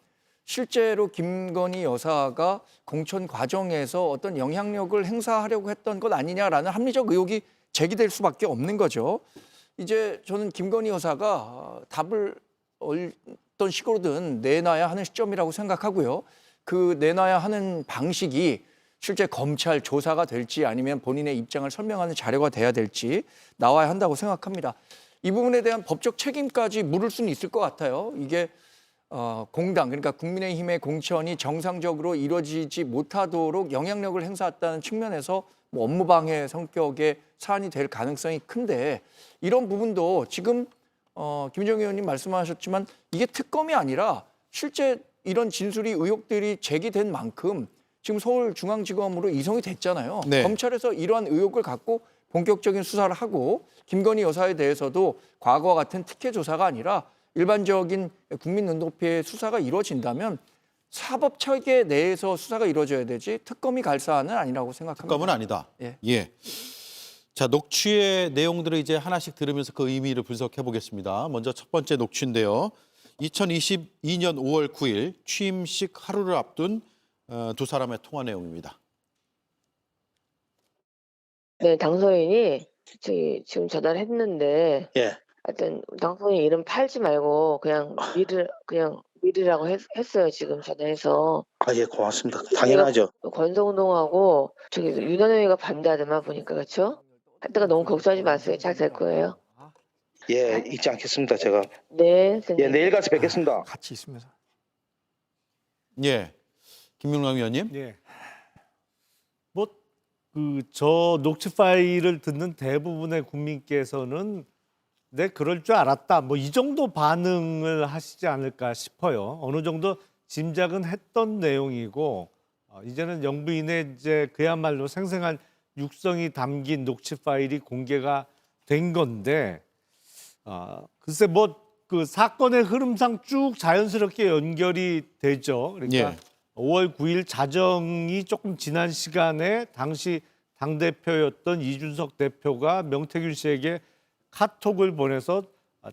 E: 실제로 김건희 여사가 공천 과정에서 어떤 영향력을 행사하려고 했던 것 아니냐라는 합리적 의혹이 제기될 수밖에 없는 거죠. 이제 저는 김건희 여사가 답을 어떤 식으로든 내놔야 하는 시점이라고 생각하고요. 그 내놔야 하는 방식이 실제 검찰 조사가 될지 아니면 본인의 입장을 설명하는 자료가 돼야 될지 나와야 한다고 생각합니다. 이 부분에 대한 법적 책임까지 물을 수는 있을 것 같아요. 이게 공당, 그러니까 국민의힘의 공천이 정상적으로 이루어지지 못하도록 영향력을 행사했다는 측면에서 뭐 업무방해 성격의 사안이 될 가능성이 큰데 이런 부분도 지금 김정희 의원님 말씀하셨지만 이게 특검이 아니라 실제 이런 진술이 의혹들이 제기된 만큼 지금 서울중앙지검으로 이송이 됐잖아요.
A: 네.
E: 검찰에서 이러한 의혹을 갖고 본격적인 수사를 하고 김건희 여사에 대해서도 과거와 같은 특혜 조사가 아니라 일반적인 국민 눈높이의 수사가 이루어진다면 사법 체계 내에서 수사가 이루어져야 되지 특검이 갈 사안은 아니라고 생각합니다.
A: 특검은 아니다.
E: 예.
A: 자, 녹취의 내용들을 이제 하나씩 들으면서 그 의미를 분석해 보겠습니다. 먼저 첫 번째 녹취인데요. 2022년 5월 9일 취임식 하루를 앞둔 두 사람의 통화 내용입니다.
H: 네, 당선인이 지금 전화를 했는데
I: 예.
H: 하여튼 당선인 이름 팔지 말고 그냥 미르라고 했어요. 지금 전화해서.
I: 아, 예, 고맙습니다. 당연하죠.
H: 권성동하고 저기 윤한영이가 반대하더만 보니까 그렇죠? 하여튼 너무 걱정하지 마세요. 잘 될 거예요.
I: 예, 잊지 않겠습니다. 제가.
H: 네, 선생님.
I: 예, 내일 가서 뵙겠습니다.
E: 같이 있으면서.
A: 예. 김용남 의원님.
G: 예. 뭐 저 녹취 파일을 듣는 대부분의 국민께서는 내 그럴 줄 알았다. 뭐 이 정도 반응을 하시지 않을까 싶어요. 어느 정도 짐작은 했던 내용이고 이제는 영부인의 이제 그야말로 생생한 육성이 담긴 녹취 파일이 공개가 된 건데 글쎄 뭐 그 사건의 흐름상 쭉 자연스럽게 연결이 되죠. 그러니까
A: 예.
G: 5월 9일 자정이 조금 지난 시간에 당시 당대표였던 이준석 대표가 명태균 씨에게 카톡을 보내서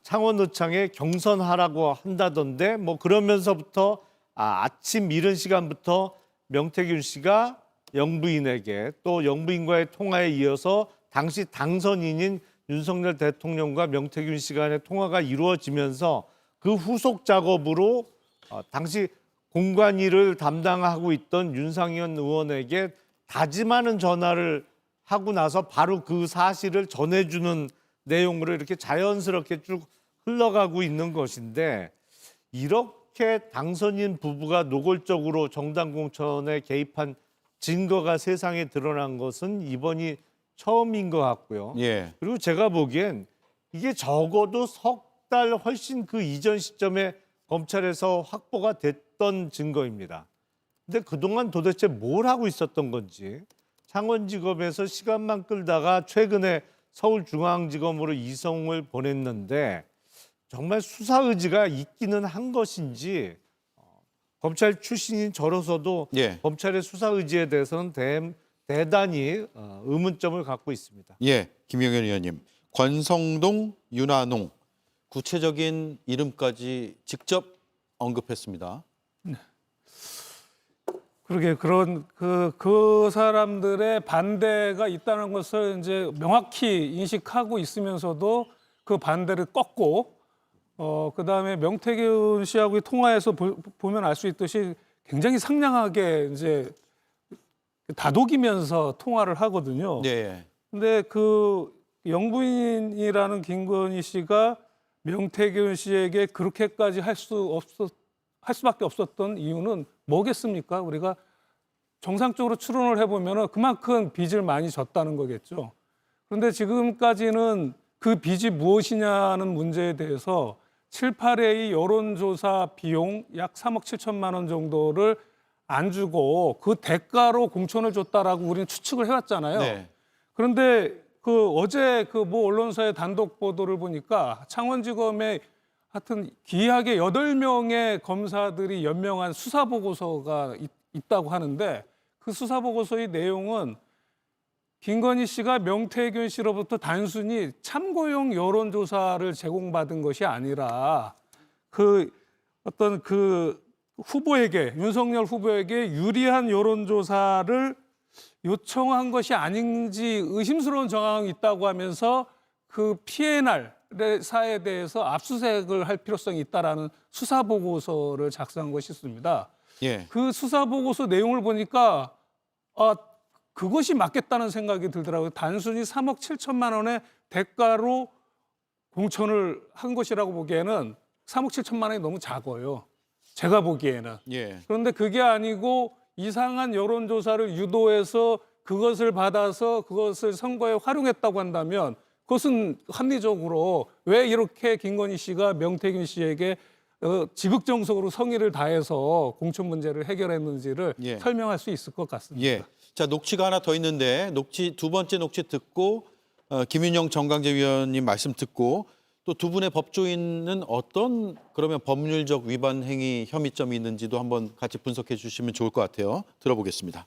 G: 창원의창에 경선하라고 한다던데 뭐 그러면서부터 아침 이른 시간부터 명태균 씨가 영부인에게 또 영부인과의 통화에 이어서 당시 당선인인 윤석열 대통령과 명태균 씨 간의 통화가 이루어지면서 그 후속 작업으로 당시 공관위를 담당하고 있던 윤상현 의원에게 다짐하는 전화를 하고 나서 바로 그 사실을 전해주는 내용으로 이렇게 자연스럽게 쭉 흘러가고 있는 것인데 이렇게 당선인 부부가 노골적으로 정당 공천에 개입한 증거가 세상에 드러난 것은 이번이 처음인 것 같고요.
A: 예.
G: 그리고 제가 보기엔 이게 적어도 석 달 훨씬 그 이전 시점에 검찰에서 확보가 됐던 증거입니다. 근데 그동안 도대체 뭘 하고 있었던 건지 창원지검에서 시간만 끌다가 최근에 서울중앙지검으로 이송을 보냈는데 정말 수사 의지가 있기는 한 것인지 검찰 출신인 저로서도
A: 예.
G: 검찰의 수사 의지에 대해서는 대단히 의문점을 갖고 있습니다.
A: 예. 김용현 의원님. 권성동, 윤한홍. 구체적인 이름까지 직접 언급했습니다.
F: 그러게 그 사람들의 반대가 있다는 것을 이제 명확히 인식하고 있으면서도 그 반대를 꺾고 그다음에 명태균 씨하고의 통화에서 보면 알 수 있듯이 굉장히 상냥하게 이제 다독이면서 통화를 하거든요.
A: 네.
F: 근데 그 영부인이라는 김건희 씨가 명태균 씨에게 그렇게까지 할 수밖에 없었던 이유는 뭐겠습니까? 우리가 정상적으로 추론을 해보면 그만큼 빚을 많이 졌다는 거겠죠. 그런데 지금까지는 그 빚이 무엇이냐는 문제에 대해서 7, 8회의 여론조사 비용 약 3억 7천만 원 정도를 안 주고 그 대가로 공천을 줬다라고 우리는 추측을 해왔잖아요.
A: 네.
F: 그런데 어제 모 언론사의 단독 보도를 보니까 창원지검에 하여튼 기이하게 8명의 검사들이 연명한 수사 보고서가 있다고 하는데 그 수사 보고서의 내용은 김건희 씨가 명태균 씨로부터 단순히 참고용 여론조사를 제공받은 것이 아니라 후보에게, 윤석열 후보에게 유리한 여론조사를 요청한 것이 아닌지 의심스러운 정황이 있다고 하면서 그 피해 날 사에 대해서 압수수색을 할 필요성이 있다라는 수사 보고서를 작성한 것이 있습니다.
A: 예.
F: 그 수사 보고서 내용을 보니까 그것이 맞겠다는 생각이 들더라고요. 단순히 3억 7천만 원의 대가로 공천을 한 것이라고 보기에는 3억 7천만 원이 너무 작아요. 제가 보기에는.
A: 예.
F: 그런데 그게 아니고 이상한 여론조사를 유도해서 그것을 받아서 그것을 선거에 활용했다고 한다면 그것은 합리적으로 왜 이렇게 김건희 씨가 명태균 씨에게 지극정석으로 성의를 다해서 공천 문제를 해결했는지를
A: 예.
F: 설명할 수 있을 것 같습니다.
A: 예. 자, 녹취가 하나 더 있는데 두 번째 녹취 듣고 김윤영 정강재 위원님 말씀 듣고 또 두 분의 법조인은 어떤 그러면 법률적 위반 행위 혐의점이 있는지도 한번 같이 분석해 주시면 좋을 것 같아요. 들어보겠습니다.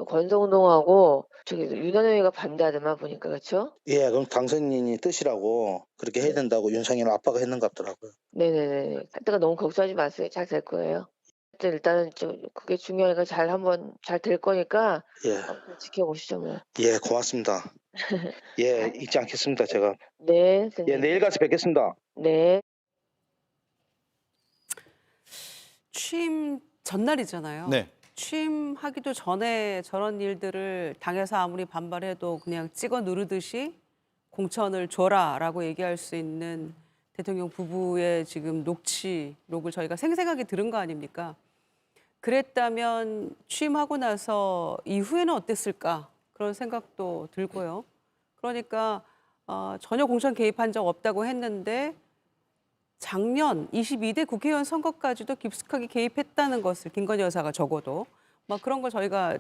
H: 권성동하고 저기 윤한영이가 반대하더만 보니까 그렇죠?
I: 예, 그럼 당선인이 뜻이라고 그렇게 해야 된다고 윤석열 아빠가 했는 것 같더라고요.
H: 네네네. 하여튼 너무 걱정하지 마세요. 잘 될 거예요. 일단은 그게 중요하니까 잘 될 거니까
I: 예,
H: 아무튼 지켜보시죠 뭐.
I: 예, 고맙습니다. 예, 잊지 않겠습니다, 제가.
H: 네.
I: 예,
H: 선생님.
I: 내일 가서 뵙겠습니다.
H: 네.
D: 취임 전날이잖아요.
A: 네.
D: 취임하기도 전에 저런 일들을 당에서 아무리 반발해도 그냥 찍어 누르듯이 공천을 줘라라고 얘기할 수 있는 대통령 부부의 지금 녹취록을 저희가 생생하게 들은 거 아닙니까? 그랬다면 취임하고 나서 이후에는 어땠을까? 그런 생각도 들고요. 그러니까 전혀 공천 개입한 적 없다고 했는데 작년 22대 국회의원 선거까지도 깊숙하게 개입했다는 것을 김건희 여사가 적어도 막 그런 걸 저희가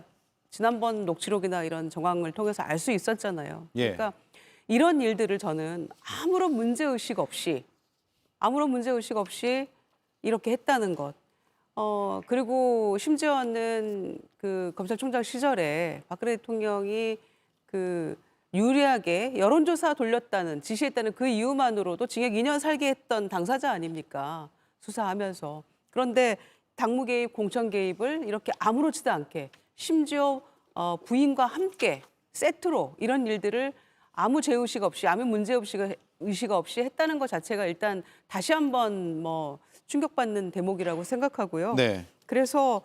D: 지난번 녹취록이나 이런 정황을 통해서 알 수 있었잖아요.
A: 예.
D: 그러니까 이런 일들을 저는 아무런 문제의식 없이 이렇게 했다는 것. 그리고 심지어는 그 검찰총장 시절에 박근혜 대통령이 유리하게 여론조사 돌렸다는 지시했다는 그 이유만으로도 징역 2년 살게 했던 당사자 아닙니까? 수사하면서. 그런데 당무 개입, 공천 개입을 이렇게 아무렇지도 않게 심지어 부인과 함께 세트로 이런 일들을 아무 죄의식 없이 아무 문제의식 없이 했다는 것 자체가 일단 다시 한번 충격받는 대목이라고 생각하고요.
A: 네.
D: 그래서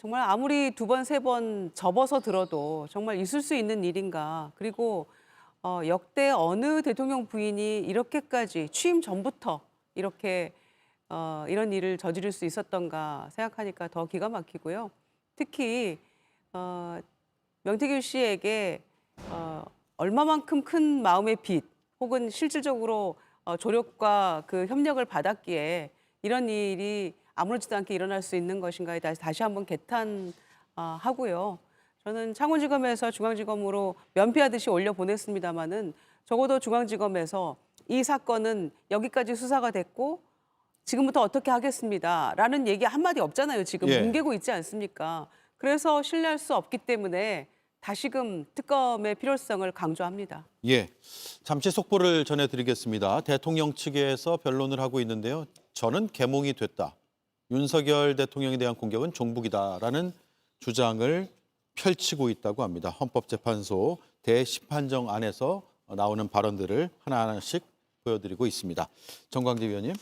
D: 정말 아무리 2번, 3번 접어서 들어도 정말 있을 수 있는 일인가. 그리고 역대 어느 대통령 부인이 이렇게까지 취임 전부터 이렇게 이런 일을 저지를 수 있었던가 생각하니까 더 기가 막히고요. 특히 명태균 씨에게 얼마만큼 큰 마음의 빚 혹은 실질적으로 조력과 그 협력을 받았기에 이런 일이 아무렇지도 않게 일어날 수 있는 것인가에 다시 한번 개탄하고요. 저는 창원지검에서 중앙지검으로 면피하듯이 올려보냈습니다마는 적어도 중앙지검에서 이 사건은 여기까지 수사가 됐고 지금부터 어떻게 하겠습니다라는 얘기 한마디 없잖아요. 지금
A: 예.
D: 뭉개고 있지 않습니까? 그래서 신뢰할 수 없기 때문에 다시금 특검의 필요성을 강조합니다.
A: 예. 잠시 속보를 전해드리겠습니다. 대통령 측에서 변론을 하고 있는데요. 저는 개몽이 됐다. 윤석열 대통령에 대한 공격은 종북이다라는 주장을 펼치고 있다고 합니다. 헌법재판소 대심판정 안에서 나오는 발언들을 하나하나씩 보여드리고 있습니다. 정광재 위원님.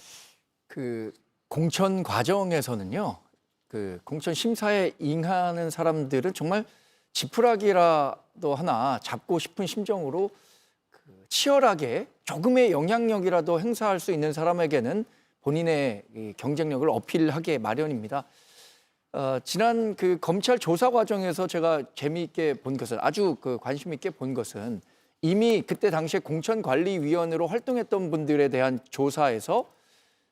E: 그 공천 과정에서는요. 그 공천 심사에 응하는 사람들은 정말 지푸라기라도 하나 잡고 싶은 심정으로 치열하게 조금의 영향력이라도 행사할 수 있는 사람에게는 본인의 이 경쟁력을 어필하기 마련입니다. 지난 그 검찰 조사 과정에서 제가 재미있게 본 것은 아주 관심 있게 본 것은 이미 그때 당시에 공천관리위원으로 활동했던 분들에 대한 조사에서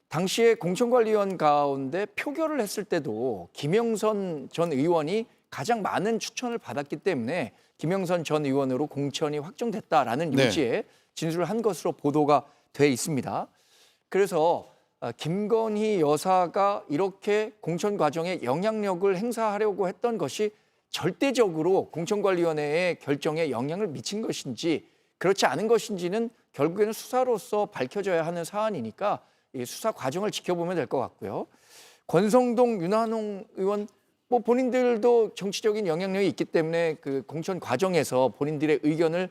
E: 당시에 공천관리위원 가운데 표결을 했을 때도 김영선 전 의원이 가장 많은 추천을 받았기 때문에 김영선 전 의원으로 공천이 확정됐다라는
A: 네.
E: 요지에 진술을 한 것으로 보도가 돼 있습니다. 그래서 김건희 여사가 이렇게 공천 과정에 영향력을 행사하려고 했던 것이 절대적으로 공천관리위원회의 결정에 영향을 미친 것인지 그렇지 않은 것인지는 결국에는 수사로서 밝혀져야 하는 사안이니까 이 수사 과정을 지켜보면 될 것 같고요. 권성동, 윤한홍 의원 뭐 본인들도 정치적인 영향력이 있기 때문에 그 공천 과정에서 본인들의 의견을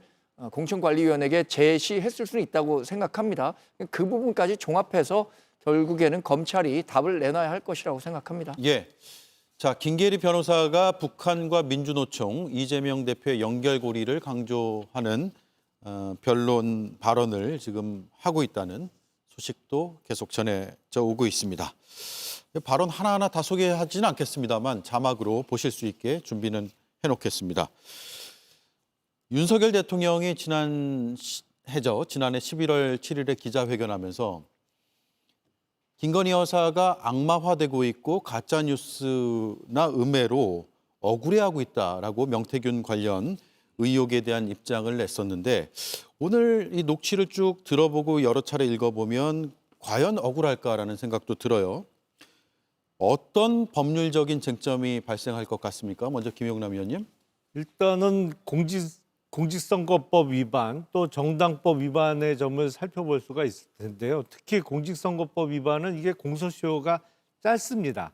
E: 공천관리위원회에게 제시했을 수는 있다고 생각합니다. 그 부분까지 종합해서 결국에는 검찰이 답을 내놔야 할 것이라고 생각합니다.
A: 예. 자, 김계리 변호사가 북한과 민주노총 이재명 대표의 연결고리를 강조하는 변론 발언을 지금 하고 있다는 소식도 계속 전해져 오고 있습니다. 발언 하나하나 다 소개하지는 않겠습니다만 자막으로 보실 수 있게 준비는 해놓겠습니다. 윤석열 대통령이 지난해 11월 7일에 기자회견하면서 김건희 여사가 악마화되고 있고 가짜뉴스나 음해로 억울해하고 있다라고 명태균 관련 의혹에 대한 입장을 냈었는데 오늘 이 녹취를 쭉 들어보고 여러 차례 읽어보면 과연 억울할까라는 생각도 들어요. 어떤 법률적인 쟁점이 발생할 것 같습니까? 먼저 김용남 의원님.
G: 일단은 공직선거법 위반 또 정당법 위반의 점을 살펴볼 수가 있을 텐데요. 특히 공직선거법 위반은 이게 공소시효가 짧습니다.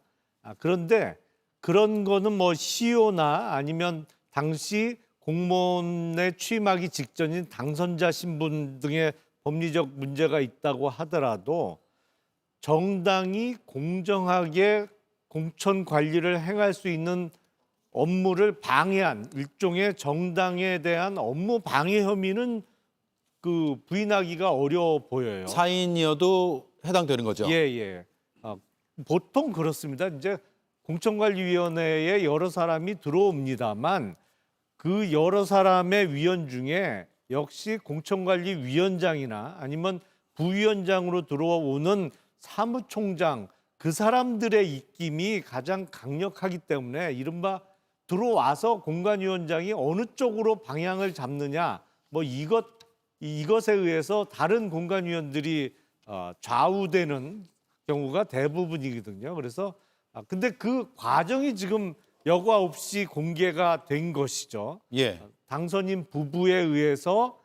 G: 그런데 그런 거는 뭐 시효나 아니면 당시 공무원에 취임하기 직전인 당선자 신분 등의 법리적 문제가 있다고 하더라도 정당이 공정하게 공천 관리를 행할 수 있는 업무를 방해한 일종의 정당에 대한 업무 방해 혐의는 그 부인하기가 어려워 보여요.
A: 사인이어도 해당되는 거죠.
G: 예. 보통 그렇습니다. 이제 공천관리위원회에 여러 사람이 들어옵니다만 그 여러 사람의 위원 중에 역시 공천관리위원장이나 아니면 부위원장으로 들어오는 사무총장 그 사람들의 입김이 가장 강력하기 때문에 이른바 들어와서 공관위원장이 어느 쪽으로 방향을 잡느냐 뭐 이것에 의해서 다른 공관위원들이 좌우되는 경우가 대부분이거든요. 그래서 근데 그 과정이 지금 여과 없이 공개가 된 것이죠.
A: 예.
G: 당선인 부부에 의해서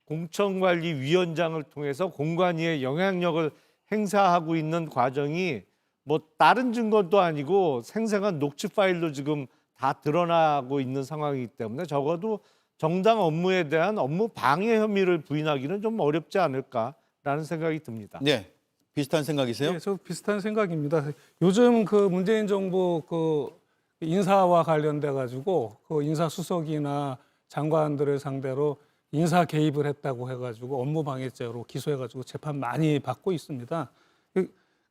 G: 공천관리위원장을 통해서 공관위의 영향력을 행사하고 있는 과정이 뭐 다른 증거도 아니고 생생한 녹취 파일로 지금 다 드러나고 있는 상황이기 때문에 적어도 정당 업무에 대한 업무 방해 혐의를 부인하기는 좀 어렵지 않을까라는 생각이 듭니다.
A: 네. 비슷한 생각이세요?
F: 네, 저 비슷한 생각입니다. 요즘 그 문재인 정부 그 인사와 관련돼 가지고 그 인사수석이나 장관들을 상대로 인사 개입을 했다고 해가지고 업무방해죄로 기소해가지고 재판 많이 받고 있습니다.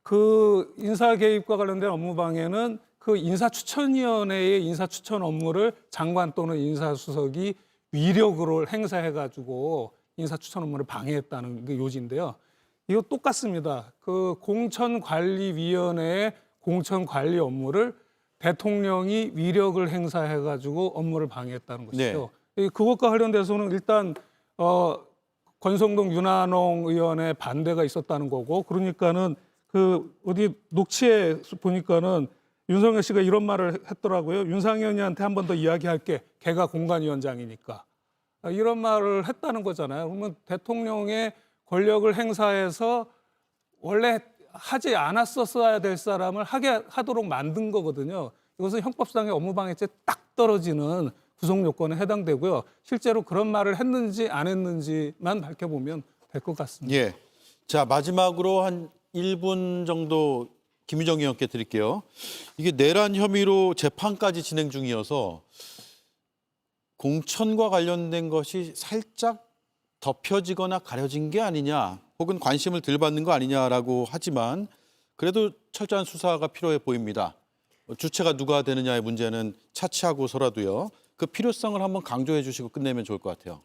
F: 그 인사 개입과 관련된 업무방해는 그 인사추천위원회의 인사추천 업무를 장관 또는 인사수석이 위력으로 행사해가지고 인사추천 업무를 방해했다는 그 요지인데요. 이거 똑같습니다. 그 공천관리위원회의 공천관리 업무를 대통령이 위력을 행사해가지고 업무를 방해했다는 것이죠. 네. 그것과 관련돼서는 일단 권성동 윤한홍 의원의 반대가 있었다는 거고, 그러니까는 그 어디 녹취에 보니까는 윤석열 씨가 이런 말을 했더라고요. 윤상현이한테 한 번 더 이야기할게. 걔가 공관위원장이니까. 이런 말을 했다는 거잖아요. 그러면 대통령의 권력을 행사해서 원래 하지 않았었어야 될 사람을 하도록 만든 거거든요. 이것은 형법상의 업무방해죄 딱 떨어지는 구속 요건에 해당되고요. 실제로 그런 말을 했는지 안 했는지만 밝혀보면 될 것 같습니다.
A: 예. 자, 마지막으로 한 1분 정도 김유정 의원께 드릴게요. 이게 내란 혐의로 재판까지 진행 중이어서 공천과 관련된 것이 살짝 덮여지거나 가려진 게 아니냐, 혹은 관심을 덜 받는 거 아니냐라고 하지만 그래도 철저한 수사가 필요해 보입니다. 주체가 누가 되느냐의 문제는 차치하고서라도요. 그 필요성을 한번 강조해 주시고 끝내면 좋을 것 같아요.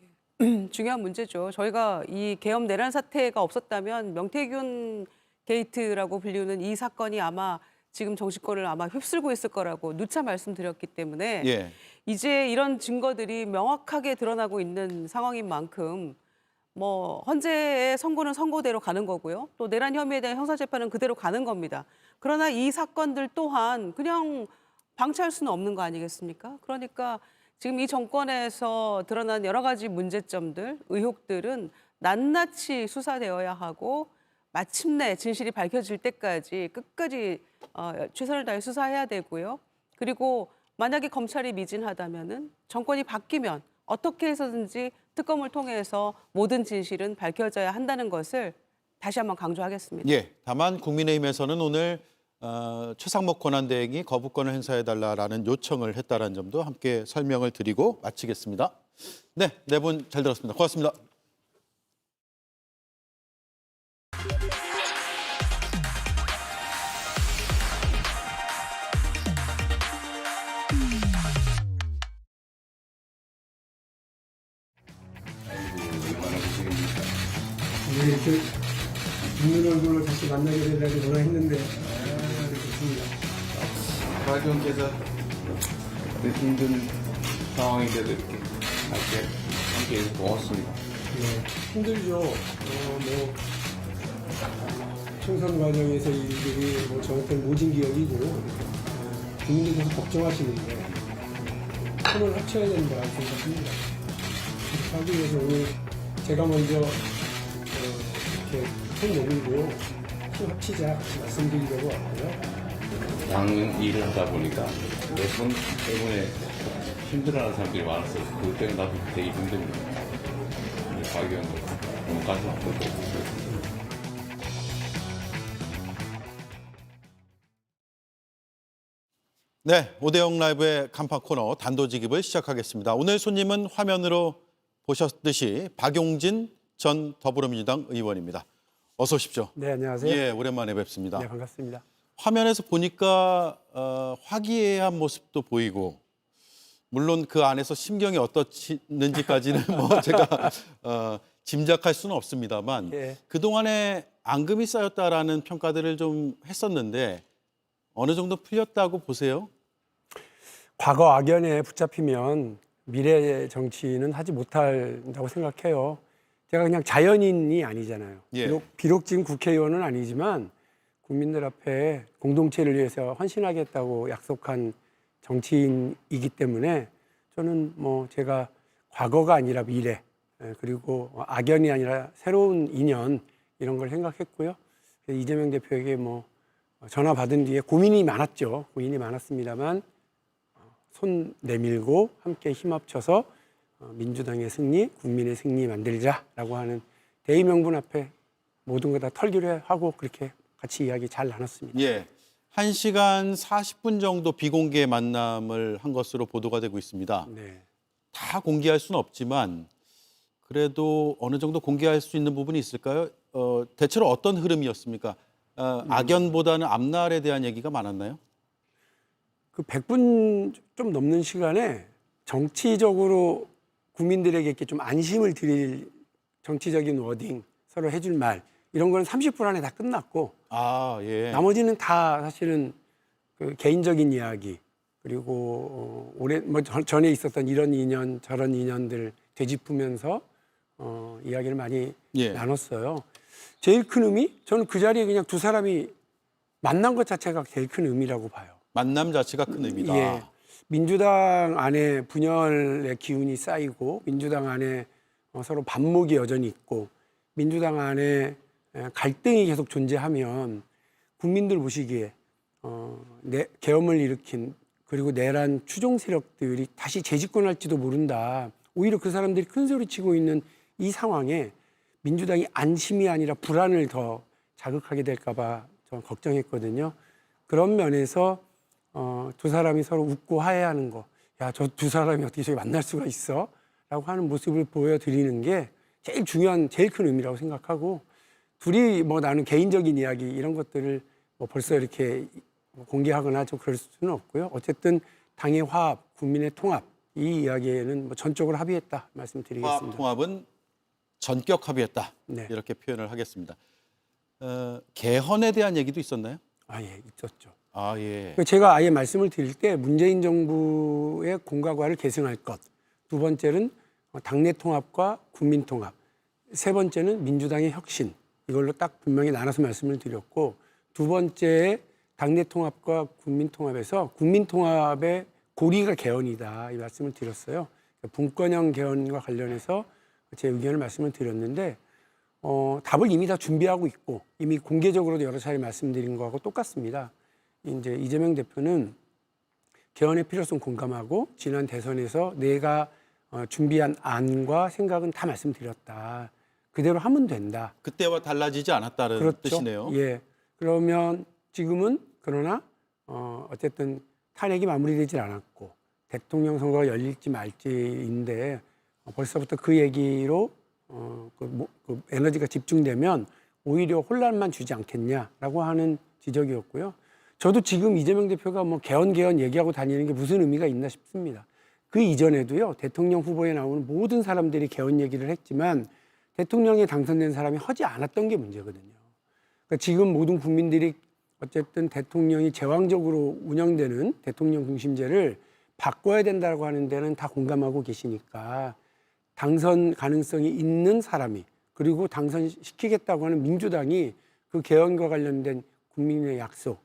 D: 중요한 문제죠. 저희가 이 계엄 내란 사태가 없었다면 명태균 게이트라고 불리는 이 사건이 아마 지금 정치권을 아마 휩쓸고 있을 거라고 누차 말씀드렸기 때문에
A: 예.
D: 이제 이런 증거들이 명확하게 드러나고 있는 상황인 만큼 뭐 헌재의 선고는 선고대로 가는 거고요. 또 내란 혐의에 대한 형사재판은 그대로 가는 겁니다. 그러나 이 사건들 또한 그냥 방치할 수는 없는 거 아니겠습니까? 그러니까 지금 이 정권에서 드러난 여러 가지 문제점들, 의혹들은 낱낱이 수사되어야 하고 마침내 진실이 밝혀질 때까지 끝까지 최선을 다해 수사해야 되고요. 그리고 만약에 검찰이 미진하다면은 정권이 바뀌면 어떻게 해서든지 특검을 통해서 모든 진실은 밝혀져야 한다는 것을 다시 한번 강조하겠습니다.
A: 예. 다만 국민의힘에서는 오늘 최상목 권한대행이 거부권을 행사해달라라는 요청을 했다는 점도 함께 설명을 드리고 마치겠습니다. 네, 네 분 잘 들었습니다. 고맙습니다.
L: 이렇게 웃는 얼굴로 다시 만나게 되다니 뭐라 했는데 그렇습니다.
M: 박영께서 힘든 상황인데도 이렇게 함께해서 고맙습니다.
L: 네, 힘들죠. 총선 과정에서 이 일들이 저한테는 모진 기억이고 국민들께서 걱정하시는데 손을 합쳐야 된다 생각합니다. 그렇게 하기 위해서 오늘 제가 먼저 이렇게 손 내밀고 힘 합치자 말씀드리려고 왔고요.
M: 당은 일을 하다 보니까 내 손 때문에 힘들어하는 사람들이 많아서 그것 때문에 나도 되게 힘듭니다. 박영 너무 가슴 아프고.
A: 네, 오대영 라이브의 간판 코너 단도직입을 시작하겠습니다. 오늘 손님은 화면으로 보셨듯이 박용진 전 더불어민주당 의원입니다. 어서 오십시오.
L: 네, 안녕하세요.
A: 예, 오랜만에 뵙습니다.
L: 네, 반갑습니다.
A: 화면에서 보니까 화기애애한 모습도 보이고 물론 그 안에서 심경이 어떻는지까지는 뭐 제가 짐작할 수는 없습니다만
L: 예.
A: 그동안에 앙금이 쌓였다라는 평가들을 좀 했었는데 어느 정도 풀렸다고 보세요?
L: 과거 악연에 붙잡히면 미래 정치는 하지 못한다고 생각해요. 제가 그냥 자연인이 아니잖아요.
A: 예.
L: 비록 지금 국회의원은 아니지만 국민들 앞에 공동체를 위해서 헌신하겠다고 약속한 정치인이기 때문에 저는 뭐 제가 과거가 아니라 미래 그리고 악연이 아니라 새로운 인연 이런 걸 생각했고요. 이재명 대표에게 뭐 전화 받은 뒤에 고민이 많았죠. 고민이 많았습니다만 손 내밀고 함께 힘 합쳐서 민주당의 승리, 국민의 승리 만들자라고 하는 대의 명분 앞에 모든 거 다 털기로 하고 그렇게 같이 이야기 잘 나눴습니다.
A: 예. 1시간 40분 정도 비공개 만남을 한 것으로 보도가 되고 있습니다.
L: 네.
A: 다 공개할 수는 없지만 그래도 어느 정도 공개할 수 있는 부분이 있을까요? 대체로 어떤 흐름이었습니까? 악연보다는 앞날에 대한 얘기가 많았나요?
L: 그 100분 좀 넘는 시간에 정치적으로 국민들에게 이렇게 좀 안심을 드릴 정치적인 워딩, 서로 해줄 말 이런 거는 30분 안에 다 끝났고
A: 아, 예.
L: 나머지는 다 사실은 그 개인적인 이야기 그리고 올해 뭐 전에 있었던 이런 인연 저런 인연들 되짚으면서 이야기를 많이
A: 예.
L: 나눴어요. 제일 큰 의미? 저는 그 자리에 그냥 두 사람이 만난 것 자체가 제일 큰 의미라고 봐요.
A: 만남 자체가 큰 의미다.
L: 예. 민주당 안에 분열의 기운이 쌓이고 민주당 안에 서로 반목이 여전히 있고 민주당 안에 갈등이 계속 존재하면 국민들 보시기에 계엄을 일으킨 그리고 내란 추종 세력들이 다시 재집권할지도 모른다. 오히려 그 사람들이 큰 소리치고 있는 이 상황에 민주당이 안심이 아니라 불안을 더 자극하게 될까 봐 좀 걱정했거든요. 그런 면에서 두 사람이 서로 웃고 화해하는 거. 야, 저 두 사람이 어떻게 저기 만날 수가 있어? 라고 하는 모습을 보여드리는 게 제일 중요한, 제일 큰 의미라고 생각하고 둘이 뭐 나는 개인적인 이야기 이런 것들을 뭐 벌써 이렇게 공개하거나 좀 그럴 수는 없고요. 어쨌든 당의 화합, 국민의 통합 이 이야기에는 뭐 전적으로 합의했다 말씀드리겠습니다.
A: 통합은 전격 합의했다.
L: 네.
A: 이렇게 표현을 하겠습니다. 개헌에 대한 얘기도 있었나요?
L: 예, 있었죠.
A: 아, 예.
L: 제가 아예 말씀을 드릴 때 문재인 정부의 공과과를 계승할 것, 두 번째는 당내 통합과 국민 통합, 세 번째는 민주당의 혁신, 이걸로 딱 분명히 나눠서 말씀을 드렸고, 두 번째 당내 통합과 국민 통합에서 국민 통합의 고리가 개헌이다 이 말씀을 드렸어요. 분권형 개헌과 관련해서 제 의견을 말씀을 드렸는데 답을 이미 다 준비하고 있고 이미 공개적으로도 여러 차례 말씀드린 거하고 똑같습니다. 이제 이재명 대표는 개헌의 필요성 공감하고 지난 대선에서 내가 준비한 안과 생각은 다 말씀드렸다. 그대로 하면 된다.
A: 그때와 달라지지 않았다는
L: 그렇죠.
A: 뜻이네요.
L: 예. 그러면 지금은 그러나 어쨌든 탄핵이 마무리되질 않았고 대통령 선거가 열릴지 말지인데 벌써부터 그 얘기로 그 에너지가 집중되면 오히려 혼란만 주지 않겠냐라고 하는 지적이었고요. 저도 지금 이재명 대표가 뭐 개헌 얘기하고 다니는 게 무슨 의미가 있나 싶습니다. 그 이전에도요, 대통령 후보에 나오는 모든 사람들이 개헌 얘기를 했지만 대통령에 당선된 사람이 하지 않았던 게 문제거든요. 그러니까 지금 모든 국민들이 어쨌든 대통령이 제왕적으로 운영되는 대통령 중심제를 바꿔야 된다고 하는 데는 다 공감하고 계시니까 당선 가능성이 있는 사람이 그리고 당선시키겠다고 하는 민주당이 그 개헌과 관련된 국민의 약속,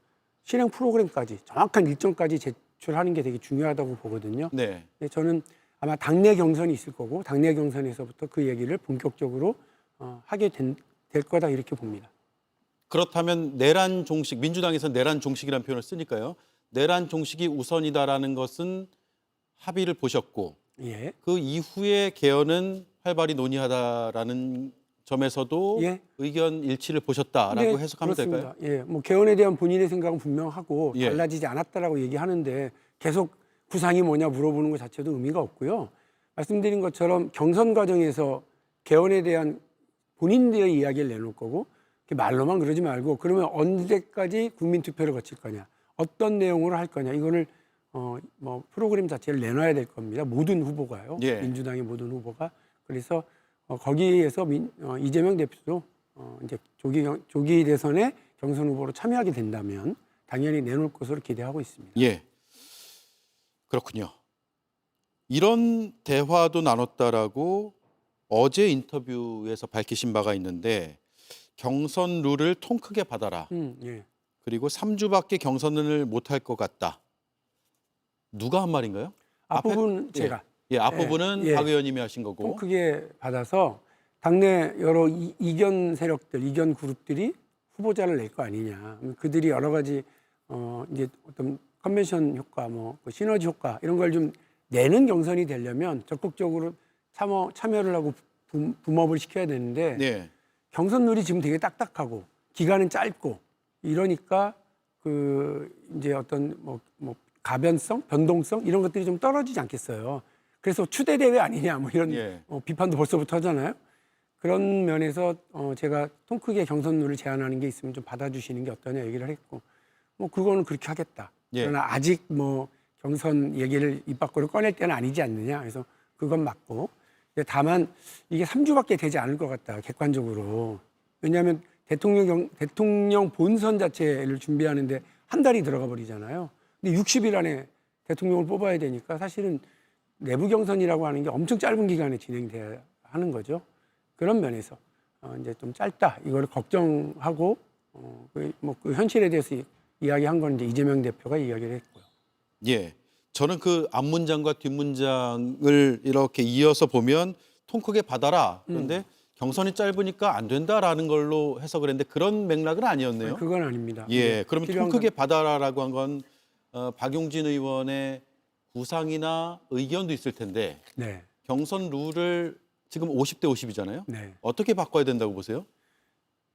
L: 실행 프로그램까지 정확한 일정까지 제출하는 게 되게 중요하다고 보거든요.
A: 네.
L: 저는 아마 당내 경선이 있을 거고 당내 경선에서부터 그 얘기를 본격적으로 하게 될 거다 이렇게 봅니다.
A: 그렇다면 내란 종식, 민주당에서 내란 종식이라는 표현을 쓰니까요. 내란 종식이 우선이다라는 것은 합의를 보셨고
L: 예.
A: 그 이후에 개헌은 활발히 논의하다라는 점에서도
L: 예.
A: 의견 일치를 보셨다라고
L: 네,
A: 해석하면
L: 그렇습니다.
A: 될까요?
L: 예, 뭐 개헌에 대한 본인의 생각은 분명하고
A: 예.
L: 달라지지 않았다라고 얘기하는데 계속 구상이 뭐냐 물어보는 것 자체도 의미가 없고요. 말씀드린 것처럼 경선 과정에서 개헌에 대한 본인들의 이야기를 내놓을 거고 말로만 그러지 말고 그러면 언제까지 국민 투표를 거칠 거냐, 어떤 내용으로 할 거냐 이거를 뭐 프로그램 자체를 내놔야 될 겁니다. 모든 후보가요.
A: 예.
L: 민주당의 모든 후보가. 그래서 거기에서 이재명 대표도 이제 조기 대선에 경선 후보로 참여하게 된다면 당연히 내놓을 것으로 기대하고 있습니다.
A: 예. 그렇군요. 이런 대화도 나눴다라고 어제 인터뷰에서 밝히신 바가 있는데 경선 룰을 통 크게 받아라.
L: 예.
A: 그리고 3주밖에 경선을 못할 것 같다. 누가 한 말인가요?
L: 앞부분 제가.
A: 예, 앞부분은
L: 예.
A: 박 의원님이 하신 거고.
L: 통 크게 받아서 당내 여러 이견 세력들, 이견 그룹들이 후보자를 낼 거 아니냐. 그들이 여러 가지 이제 어떤 컨벤션 효과, 뭐 시너지 효과 이런 걸 좀 내는 경선이 되려면 적극적으로 참여를 하고 붐업을 시켜야 되는데
A: 네.
L: 경선 룰이 지금 되게 딱딱하고 기간은 짧고 이러니까 그 이제 어떤 뭐 가변성, 변동성 이런 것들이 좀 떨어지지 않겠어요. 그래서 추대 대회 아니냐 뭐 이런
A: 예.
L: 비판도 벌써부터 하잖아요. 그런 면에서 제가 통 크게 경선 룰을 제안하는 게 있으면 좀 받아주시는 게 어떠냐 얘기를 했고 뭐 그거는 그렇게 하겠다.
A: 예.
L: 그러나 아직 뭐 경선 얘기를 입 밖으로 꺼낼 때는 아니지 않느냐. 그래서 그건 맞고 다만 이게 3주밖에 되지 않을 것 같다. 객관적으로. 왜냐하면 대통령 본선 자체를 준비하는데 한 달이 들어가 버리잖아요. 근데 60일 안에 대통령을 뽑아야 되니까 사실은 내부 경선이라고 하는 게 엄청 짧은 기간에 진행돼야 하는 거죠. 그런 면에서 이제 좀 짧다. 이걸 걱정하고 그 현실에 대해서 이야기한 건 이제 이재명 대표가 이야기를 했고요.
A: 예. 저는 그 앞문장과 뒷문장을 이렇게 이어서 보면 통 크게 받아라. 그런데 경선이 짧으니까 안 된다라는 걸로 해석을 했는데 그런 맥락은 아니었네요.
L: 그건 아닙니다.
A: 예. 그러면 통
L: 필요한
A: 크게 받아라라고 한 건 박용진 의원의 구상이나 의견도 있을 텐데
L: 네.
A: 경선 룰을 지금 50대 50이잖아요.
L: 네.
A: 어떻게 바꿔야 된다고 보세요?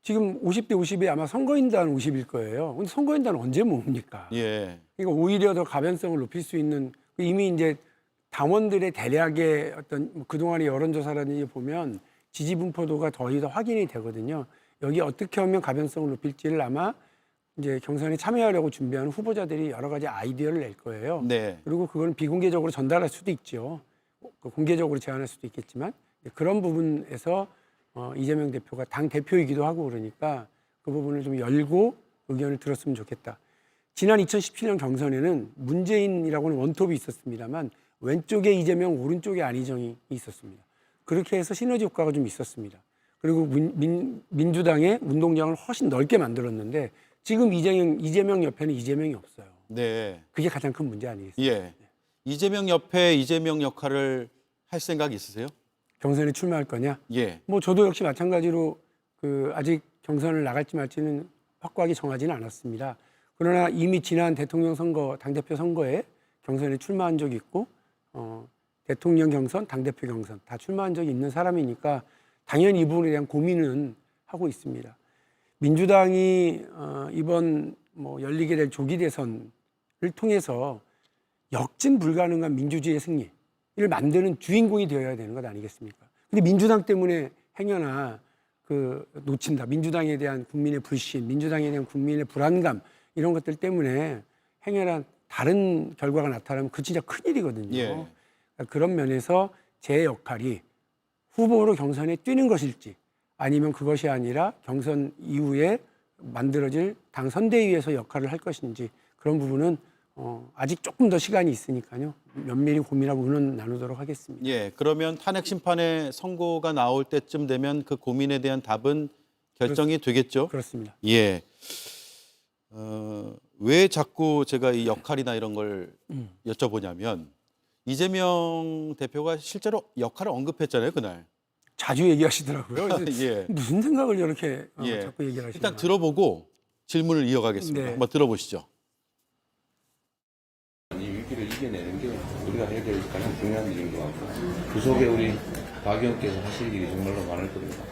L: 지금 50대 50이 아마 선거인단 50일 거예요. 근데 선거인단은 언제 모읍니까?
A: 예.
L: 그러니까 오히려 더 가변성을 높일 수 있는 이미 이제 당원들의 대략의 어떤 그동안의 여론조사라든지 보면 지지 분포도가 거의 다 확인이 되거든요. 여기 어떻게 하면 가변성을 높일지를 아마 이제 경선에 참여하려고 준비하는 후보자들이 여러 가지 아이디어를 낼 거예요.
A: 네.
L: 그리고 그거는 비공개적으로 전달할 수도 있죠. 공개적으로 제안할 수도 있겠지만 그런 부분에서 이재명 대표가 당 대표이기도 하고 그러니까 그 부분을 좀 열고 의견을 들었으면 좋겠다. 지난 2017년 경선에는 문재인이라고는 원톱이 있었습니다만 왼쪽에 이재명, 오른쪽에 안희정이 있었습니다. 그렇게 해서 시너지 효과가 좀 있었습니다. 그리고 민주당의 운동장을 훨씬 넓게 만들었는데 지금 이재명 옆에는 이재명이 없어요.
A: 네.
L: 그게 가장 큰 문제 아니겠습니까?
A: 예. 이재명 옆에 이재명 역할을 할 생각 있으세요?
L: 경선에 출마할 거냐?
A: 예.
L: 뭐 저도 역시 마찬가지로 아직 경선을 나갈지 말지는 확고하게 정하지는 않았습니다. 그러나 이미 지난 대통령 선거, 당대표 선거에 경선에 출마한 적이 있고 대통령 경선, 당대표 경선 다 출마한 적이 있는 사람이니까 당연히 이 부분에 대한 고민은 하고 있습니다. 민주당이 이번 열리게 될 조기 대선을 통해서 역진 불가능한 민주주의의 승리를 만드는 주인공이 되어야 되는 것 아니겠습니까? 근데 민주당 때문에 행여나 놓친다. 민주당에 대한 국민의 불신, 민주당에 대한 국민의 불안감 이런 것들 때문에 행여나 다른 결과가 나타나면 그 진짜 큰일이거든요.
A: 예.
L: 그러니까 그런 면에서 제 역할이 후보로 경선에 뛰는 것일지 아니면 그것이 아니라 경선 이후에 만들어질 당 선대위에서 역할을 할 것인지 그런 부분은 아직 조금 더 시간이 있으니까요. 면밀히 고민하고 의논 나누도록 하겠습니다.
A: 예. 그러면 탄핵 심판의 선고가 나올 때쯤 되면 그 고민에 대한 답은 결정이 되겠죠?
L: 그렇습니다.
A: 예. 왜 자꾸 제가 이 역할이나 이런 걸 여쭤보냐면 이재명 대표가 실제로 역할을 언급했잖아요, 그날.
L: 자주 얘기하시더라고요. 그래서
A: 예.
L: 무슨 생각을 이렇게
A: 예.
L: 자꾸 얘기를 하시나.
A: 일단 들어보고 질문을 이어가겠습니다.
L: 네.
A: 한번 들어보시죠.
M: 이 위기를 이겨내는 게 우리가 해야 될 가장 중요한 일인 것 같고 그 속에 우리 박 의원께서 하실 일이 정말로 많을 겁니다.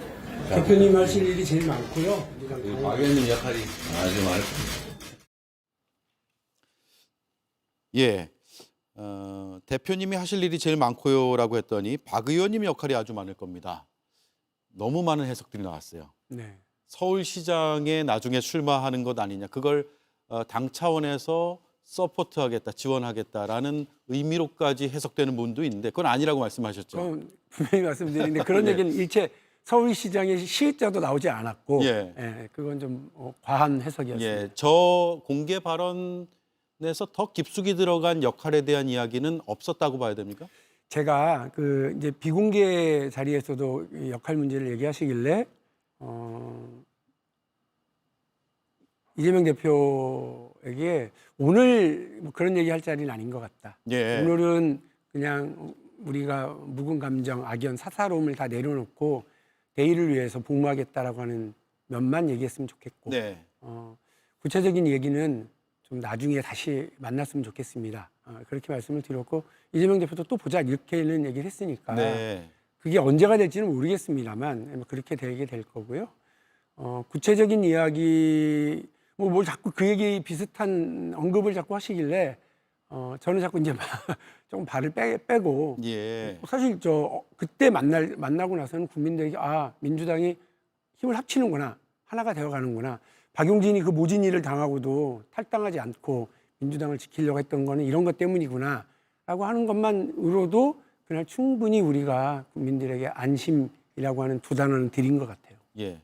L: 대표님 하실 일이 제일 많고요.
M: 박 의원님 역할이 아주 많을 겁니다.
A: 예. 대표님이 하실 일이 제일 많고요라고 했더니 박 의원님 역할이 아주 많을 겁니다. 너무 많은 해석들이 나왔어요.
L: 네.
A: 서울시장에 나중에 출마하는 것 아니냐. 그걸 당 차원에서 서포트하겠다, 지원하겠다라는 의미로까지 해석되는 부분도 있는데 그건 아니라고 말씀하셨죠.
L: 그럼 분명히 말씀드리는데 그런
A: 예.
L: 얘기는 일체 서울시장의 시의자도 나오지 않았고
A: 예.
L: 그건 좀 과한 해석이었습니다.
A: 예, 저 공개 발언에서 더 깊숙이 들어간 역할에 대한 이야기는 없었다고 봐야 됩니까?
L: 제가 이제 비공개 자리에서도 이 역할 문제를 얘기하시길래 이재명 대표에게 오늘 뭐 그런 얘기할 자리는 아닌 것 같다.
A: 예.
L: 오늘은 그냥 우리가 묵은 감정, 악연, 사사로움을 다 내려놓고 대의를 위해서 복무하겠다라고 하는 면만 얘기했으면 좋겠고
A: 네.
L: 구체적인 얘기는 좀 나중에 다시 만났으면 좋겠습니다. 그렇게 말씀을 드렸고 이재명 대표도 또 보자 이렇게는 얘기를 했으니까
A: 네.
L: 그게 언제가 될지는 모르겠습니다만 그렇게 되게 될 거고요. 구체적인 이야기 뭘 자꾸 그 얘기 비슷한 언급을 자꾸 하시길래 저는 자꾸 이제 조금 발을 빼고
A: 예.
L: 사실 그때 만나고 나서는 국민들에게 민주당이 힘을 합치는구나 하나가 되어가는구나 박용진이 그 모진 일을 당하고도 탈당하지 않고 민주당을 지키려고 했던 거는 이런 것 때문이구나라고 하는 것만으로도 그날 충분히 우리가 국민들에게 안심이라고 하는 두 단어는 드린 것 같아요.
A: 예.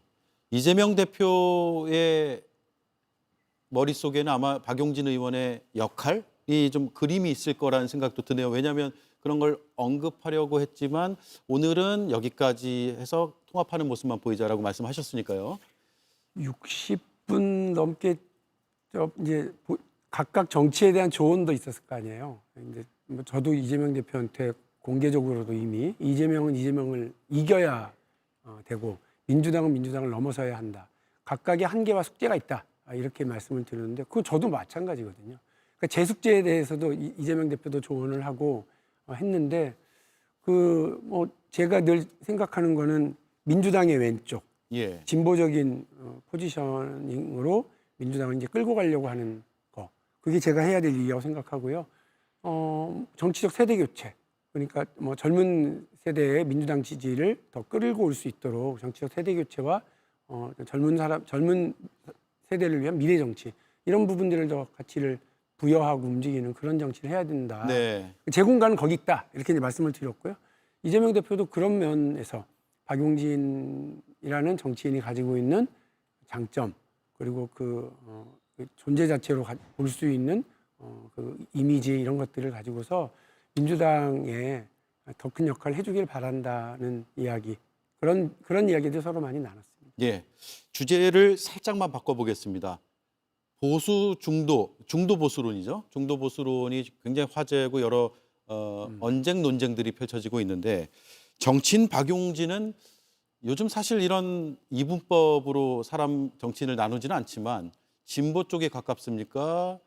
A: 이재명 대표의 머릿속에는 아마 박용진 의원의 역할이 좀 그림이 있을 거라는 생각도 드네요. 왜냐하면 그런 걸 언급하려고 했지만 오늘은 여기까지 해서 통합하는 모습만 보이자라고 말씀하셨으니까요.
L: 60분 넘게 이제 각각 정치에 대한 조언도 있었을 거 아니에요. 이제 뭐 저도 이재명 대표한테 공개적으로도 이미 이재명은 이재명을 이겨야 되고 민주당은 민주당을 넘어서야 한다. 각각의 한계와 숙제가 있다. 이렇게 말씀을 드렸는데 그건 저도 마찬가지거든요. 그러니까 제 숙제에 대해서도 이재명 대표도 조언을 하고 했는데 뭐 제가 늘 생각하는 거는 민주당의 왼쪽
A: 예.
L: 진보적인 포지셔닝으로 민주당을 이제 끌고 가려고 하는 거 그게 제가 해야 될 일이라고 생각하고요. 정치적 세대 교체 그러니까 뭐 젊은 세대의 민주당 지지를 더 끌고 올 수 있도록 정치적 세대 교체와 젊은 세대를 위한 미래 정치 이런 부분들을 더 가치를 부여하고 움직이는 그런 정치를 해야 된다.
A: 네.
L: 제공간은 거기 있다 이렇게 이제 말씀을 드렸고요. 이재명 대표도 그런 면에서 박용진이라는 정치인이 가지고 있는 장점 그리고 그 존재 자체로 볼 수 있는 그 이미지 이런 것들을 가지고서 민주당에 더 큰 역할을 해주길 바란다는 이야기 그런 이야기도 서로 많이 나눴습니다.
A: 예. 주제를 살짝만 바꿔보겠습니다. 보수 중도 보수론이죠. 중도 보수론이 굉장히 화제고 여러 언쟁 논쟁들이 펼쳐지고 있는데 정치인 박용진은 요즘 사실 이런 이분법으로 사람 정치인을 나누지는 않지만 진보 쪽에 가깝습니까?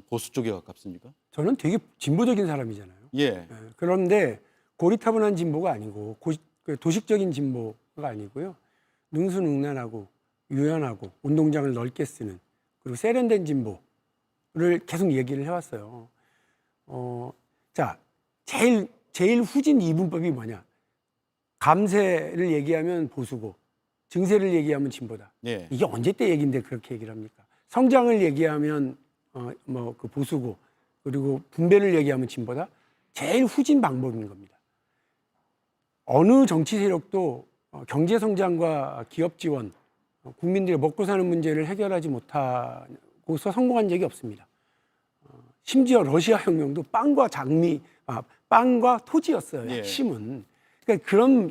A: 보수 쪽에 가깝습니까?
L: 저는 되게 진보적인 사람이잖아요.
A: 예.
L: 그런데 고리타분한 진보가 아니고 도식적인 진보가 아니고요. 능수능란하고 유연하고 운동장을 넓게 쓰는 그리고 세련된 진보를 계속 얘기를 해왔어요. 자, 제일 후진 이분법이 뭐냐? 감세를 얘기하면 보수고 증세를 얘기하면 진보다.
A: 예.
L: 이게 언제 때 얘기인데 그렇게 얘기를 합니까? 성장을 얘기하면 그 보수고 그리고 분배를 얘기하면 진보다. 제일 후진 방법인 겁니다. 어느 정치 세력도 경제 성장과 기업 지원, 국민들의 먹고 사는 문제를 해결하지 못하고서 성공한 적이 없습니다. 심지어 러시아 혁명도 빵과 토지였어요.
A: 예.
L: 핵심은. 그러니까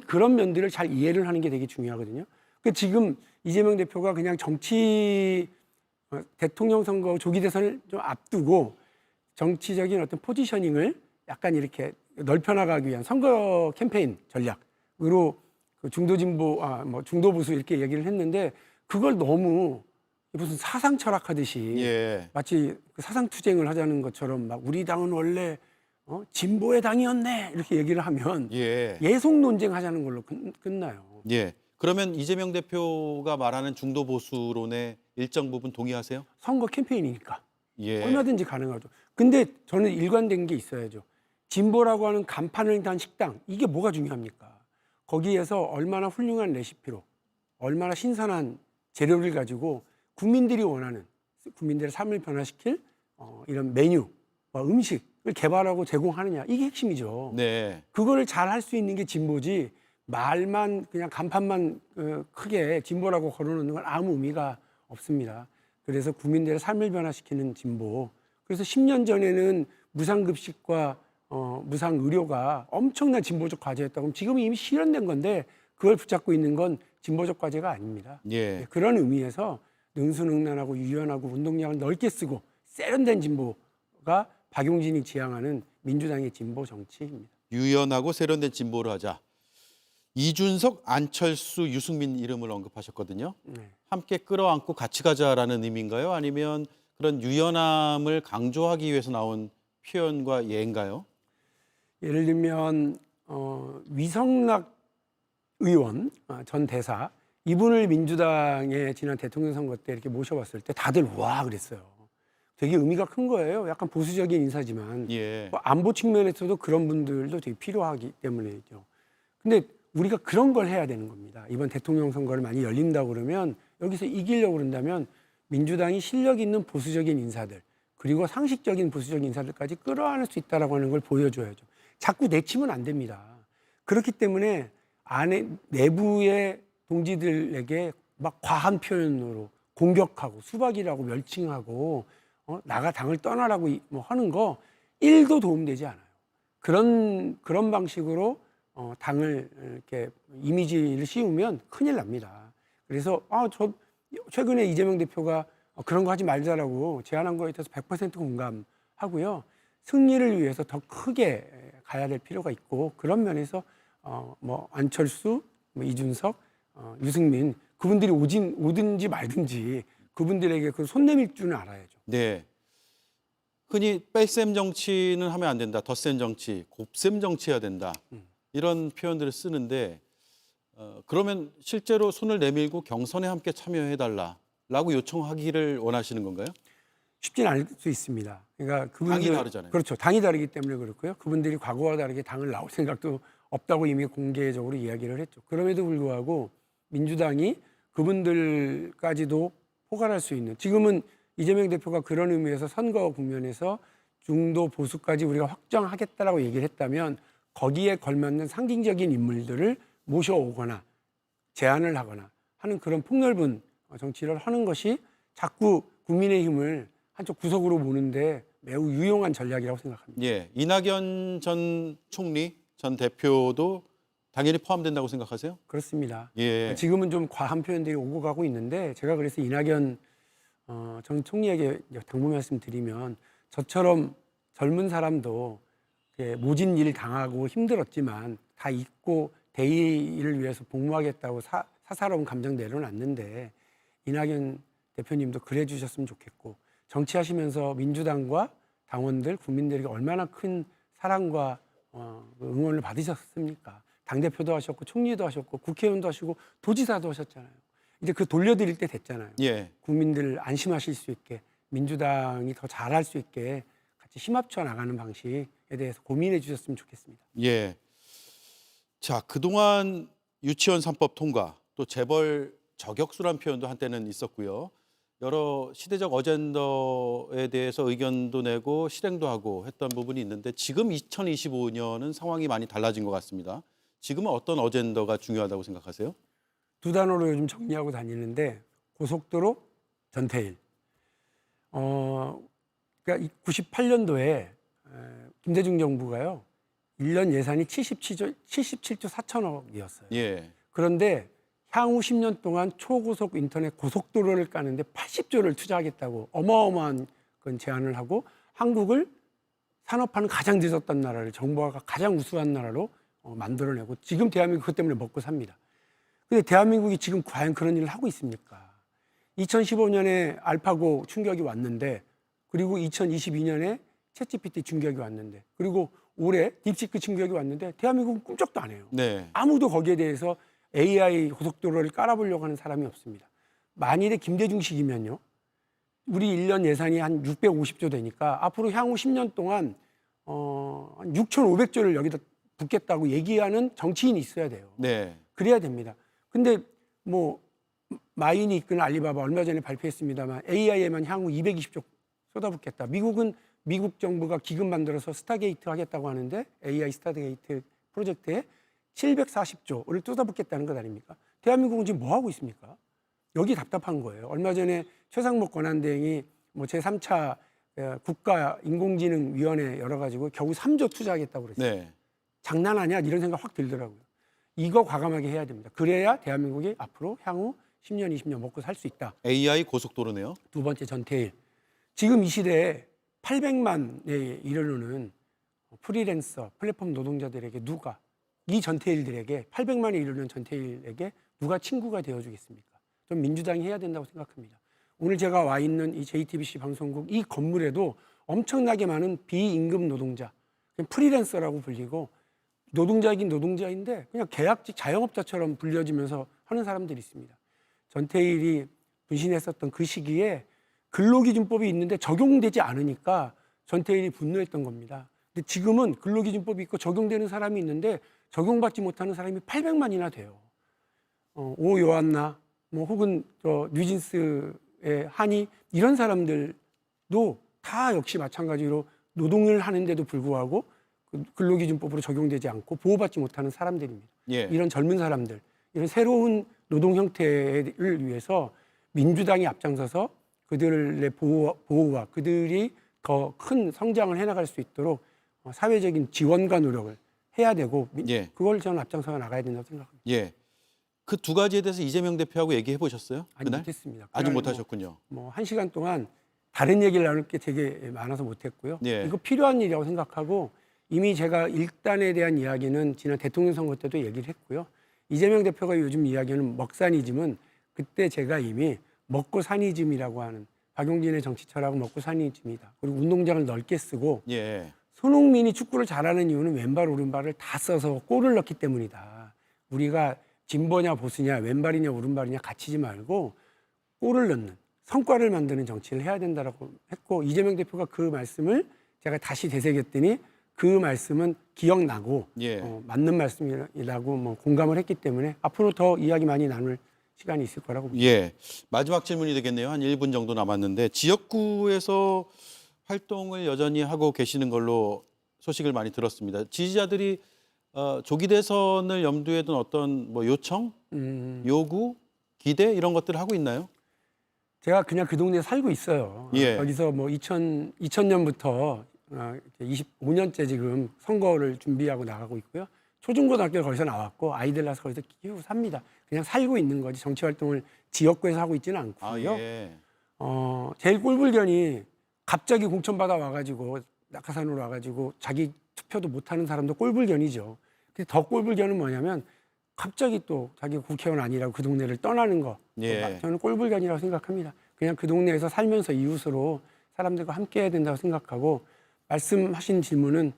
L: 그런 면들을 잘 이해를 하는 게 되게 중요하거든요. 그러니까 지금 이재명 대표가 그냥 대통령 선거 조기 대선을 좀 앞두고 정치적인 어떤 포지셔닝을 약간 이렇게 넓혀나가기 위한 선거 캠페인 전략으로 중도 진보, 중도 보수 이렇게 얘기를 했는데 그걸 너무 무슨 사상 철학하듯이
A: 예.
L: 마치 사상 투쟁을 하자는 것처럼 막 우리 당은 원래 진보의 당이었네 이렇게 얘기를 하면
A: 예.
L: 예속 논쟁하자는 걸로 끝나요.
A: 예. 그러면 이재명 대표가 말하는 중도 보수론의 일정 부분 동의하세요?
L: 선거 캠페인이니까
A: 예.
L: 얼마든지 가능하죠. 근데 저는 일관된 게 있어야죠. 진보라고 하는 간판을 단 식당 이게 뭐가 중요합니까? 거기에서 얼마나 훌륭한 레시피로 얼마나 신선한 재료를 가지고 국민들이 원하는 국민들의 삶을 변화시킬 이런 메뉴와 음식을 개발하고 제공하느냐 이게 핵심이죠.
A: 네.
L: 그거를 잘 할 수 있는 게 진보지 말만 그냥 간판만 크게 진보라고 걸어놓는 건 아무 의미가 없습니다. 그래서 국민들의 삶을 변화시키는 진보. 그래서 10년 전에는 무상급식과 무상의료가 엄청난 진보적 과제였다고 하면 지금은 이미 실현된 건데 그걸 붙잡고 있는 건 진보적 과제가 아닙니다.
A: 예.
L: 그런 의미에서 능수능란하고 유연하고 운동량을 넓게 쓰고 세련된 진보가 박용진이 지향하는 민주당의 진보 정치입니다.
A: 유연하고 세련된 진보를 하자. 이준석, 안철수, 유승민 이름을 언급하셨거든요.
L: 네.
A: 함께 끌어안고 같이 가자라는 의미인가요? 아니면 그런 유연함을 강조하기 위해서 나온 표현과 예인가요?
L: 예를 들면 위성락 의원 전 대사 이분을 민주당의 지난 대통령 선거 때 이렇게 모셔봤을 때 다들 와 그랬어요. 되게 의미가 큰 거예요. 약간 보수적인 인사지만
A: 예.
L: 안보 측면에서도 그런 분들도 되게 필요하기 때문이죠. 근데 우리가 그런 걸 해야 되는 겁니다. 이번 대통령 선거를 많이 열린다고 그러면 여기서 이기려고 그런다면 민주당이 실력 있는 보수적인 인사들 그리고 상식적인 보수적인 인사들까지 끌어안을 수 있다라고 하는 걸 보여줘야죠. 자꾸 내치면 안 됩니다. 그렇기 때문에 내부의 동지들에게 막 과한 표현으로 공격하고 수박이라고 멸칭하고 나가 당을 떠나라고 하는 거 1도 도움되지 않아요. 그런 방식으로 당을 이렇게 이미지를 씌우면 큰일 납니다. 그래서 저 최근에 이재명 대표가 그런 거 하지 말자라고 제안한 거에 대해서 100% 공감하고요. 승리를 위해서 더 크게 가야 될 필요가 있고 그런 면에서 안철수, 이준석, 유승민 그분들이 오든지 말든지 그분들에게 그 손 내밀 줄은 알아야죠.
A: 네. 흔히 뺄셈 정치는 하면 안 된다. 덧셈 정치, 곱셈 정치해야 된다. 이런 표현들을 쓰는데 그러면 실제로 손을 내밀고 경선에 함께 참여해달라라고 요청하기를 원하시는 건가요?
L: 쉽지는 않을 수 있습니다. 그러니까 그분들
A: 당이 다르잖아요.
L: 그렇죠. 당이 다르기 때문에 그렇고요. 그분들이 과거와 다르게 당을 나올 생각도 없다고 이미 공개적으로 이야기를 했죠. 그럼에도 불구하고 민주당이 그분들까지도 포괄할 수 있는, 지금은 이재명 대표가 그런 의미에서 선거 국면에서 중도 보수까지 우리가 확정하겠다라고 얘기를 했다면 거기에 걸맞는 상징적인 인물들을 모셔오거나 제안을 하거나 하는 그런 폭넓은 정치를 하는 것이 자꾸 국민의힘을 한쪽 구석으로 모는데 매우 유용한 전략이라고 생각합니다.
A: 예, 이낙연 전 총리, 전 대표도 당연히 포함된다고 생각하세요?
L: 그렇습니다.
A: 예.
L: 지금은 좀 과한 표현들이 오고 가고 있는데 제가 그래서 이낙연 전 총리에게 당부 말씀드리면 저처럼 젊은 사람도 모진 일 당하고 힘들었지만 다 잊고 대의를 위해서 복무하겠다고 사사로운 감정 내려놨는데 이낙연 대표님도 그래 주셨으면 좋겠고 정치하시면서 민주당과 당원들, 국민들에게 얼마나 큰 사랑과 응원을 받으셨습니까? 당대표도 하셨고 총리도 하셨고 국회의원도 하시고 도지사도 하셨잖아요. 이제 그 돌려드릴 때 됐잖아요.
A: 예.
L: 국민들 안심하실 수 있게 민주당이 더 잘할 수 있게 같이 힘합쳐 나가는 방식에 대해서 고민해 주셨으면 좋겠습니다.
A: 예. 자, 그동안 유치원 3법 통과, 또 재벌 저격수란 표현도 한때는 있었고요. 여러 시대적 어젠더에 대해서 의견도 내고 실행도 하고 했던 부분이 있는데 지금 2025년은 상황이 많이 달라진 것 같습니다. 지금은 어떤 어젠더가 중요하다고 생각하세요?
L: 두 단어로 요즘 정리하고 다니는데 고속도로 전태일. 그러니까 98년도에 김대중 정부가요. 1년 예산이 77조 4천억이었어요.
A: 예.
L: 그런데 향후 10년 동안 초고속 인터넷 고속도로를 까는데 80조를 투자하겠다고 어마어마한 그런 제안을 하고 한국을 산업화는 가장 늦었던 나라를 정부가 가장 우수한 나라로 만들어내고 지금 대한민국 그것 때문에 먹고 삽니다. 근데 대한민국이 지금 과연 그런 일을 하고 있습니까? 2015년에 알파고 충격이 왔는데 그리고 2022년에 챗GPT 충격이 왔는데 그리고 올해 딥시크 충격이 왔는데 대한민국은 꿈쩍도 안 해요.
A: 네.
L: 아무도 거기에 대해서 AI 고속도로를 깔아보려고 하는 사람이 없습니다. 만일에 김대중식이면요. 우리 1년 예산이 한 650조 되니까 앞으로 향후 10년 동안 한 6,500조를 여기다 붓겠다고 얘기하는 정치인이 있어야 돼요.
A: 네.
L: 그래야 됩니다. 근데 뭐 마인이 이끄는 알리바바 얼마 전에 발표했습니다만 AI에만 향후 220조 쏟아붓겠다. 미국은 미국 정부가 기금 만들어서 스타게이트 하겠다고 하는데 AI 스타게이트 프로젝트에 740조를 쏟아붓겠다는 것 아닙니까? 대한민국은 지금 뭐 하고 있습니까? 여기 답답한 거예요. 얼마 전에 최상목 권한대행이 뭐 제3차 국가 인공지능위원회 열어가지고 겨우 3조 투자하겠다고 그랬어요.
A: 네.
L: 장난 아니야? 이런 생각 확 들더라고요. 이거 과감하게 해야 됩니다. 그래야 대한민국이 앞으로 향후 10년, 20년 먹고 살 수 있다.
A: AI 고속도로네요.
L: 두 번째 전태일. 지금 이 시대에 800만에 이르는 프리랜서, 플랫폼 노동자들에게 누가 이 전태일들에게 800만에 이르는 전태일에게 누가 친구가 되어주겠습니까? 좀 민주당이 해야 된다고 생각합니다. 오늘 제가 와 있는 이 JTBC 방송국 이 건물에도 엄청나게 많은 비임금 노동자, 프리랜서라고 불리고 노동자이긴 노동자인데 그냥 계약직 자영업자처럼 불려지면서 하는 사람들이 있습니다. 전태일이 분신했었던 그 시기에 근로기준법이 있는데 적용되지 않으니까 전태일이 분노했던 겁니다. 근데 지금은 근로기준법이 있고 적용되는 사람이 있는데 적용받지 못하는 사람이 800만이나 돼요. 오 요한나, 뭐 혹은 뉴진스의 한이 이런 사람들도 다 역시 마찬가지로 노동을 하는데도 불구하고 근로기준법으로 적용되지 않고 보호받지 못하는 사람들입니다.
A: 예.
L: 이런 젊은 사람들, 이런 새로운 노동 형태를 위해서 민주당이 앞장서서 그들의 보호와 그들이 더 큰 성장을 해나갈 수 있도록 사회적인 지원과 노력을 해야 되고
A: 예.
L: 그걸 저는 앞장서 나가야 된다고 생각합니다.
A: 예. 그 두 가지에 대해서 이재명 대표하고 얘기해 보셨어요?
L: 아직
A: 그날?
L: 못했습니다.
A: 아직 못 하셨군요.
L: 뭐 1시간 동안 다른 얘기를 나눌 게 되게 많아서 못했고요.
A: 예.
L: 이거 필요한 일이라고 생각하고 이미 제가 일단에 대한 이야기는 지난 대통령 선거 때도 얘기를 했고요. 이재명 대표가 요즘 이야기하는 먹사니즘은 그때 제가 이미 먹고 사니즘이라고 하는 박용진의 정치 철학은 먹고 사니즘이다. 그리고 운동장을 넓게 쓰고
A: 예.
L: 손흥민이 축구를 잘하는 이유는 왼발 오른발을 다 써서 골을 넣기 때문이다. 우리가 진보냐 보수냐 왼발이냐 오른발이냐 갖추지 말고 골을 넣는 성과를 만드는 정치를 해야 된다라고 했고 이재명 대표가 그 말씀을 제가 다시 되새겼더니 그 말씀은 기억나고
A: 예.
L: 맞는 말씀이라고 뭐 공감을 했기 때문에 앞으로 더 이야기 많이 나눌 시간이 있을 거라고 봅니다.
A: 예, 마지막 질문이 되겠네요. 한 1분 정도 남았는데 지역구에서 활동을 여전히 하고 계시는 걸로 소식을 많이 들었습니다. 지지자들이 조기 대선을 염두에 둔 어떤 뭐 요청, 요구, 기대 이런 것들을 하고 있나요?
L: 제가 그냥 그 동네에 살고 있어요.
A: 예.
L: 여기서 뭐 2000년부터 25년째 지금 선거를 준비하고 나가고 있고요. 초중고등학교 거기서 나왔고 아이들 낳아서 거기서 키우고 삽니다. 그냥 살고 있는 거지 정치 활동을 지역구에서 하고 있지는 않고요.
A: 예.
L: 제일 꼴불견이 갑자기 공천받아 와가지고 낙하산으로 와가지고 자기 투표도 못하는 사람도 꼴불견이죠. 근데 더 꼴불견은 뭐냐면 갑자기 또 자기 국회의원 아니라고 그 동네를 떠나는 거.
A: 예.
L: 저는 꼴불견이라고 생각합니다. 그냥 그 동네에서 살면서 이웃으로 사람들과 함께 해야 된다고 생각하고 말씀하신 질문은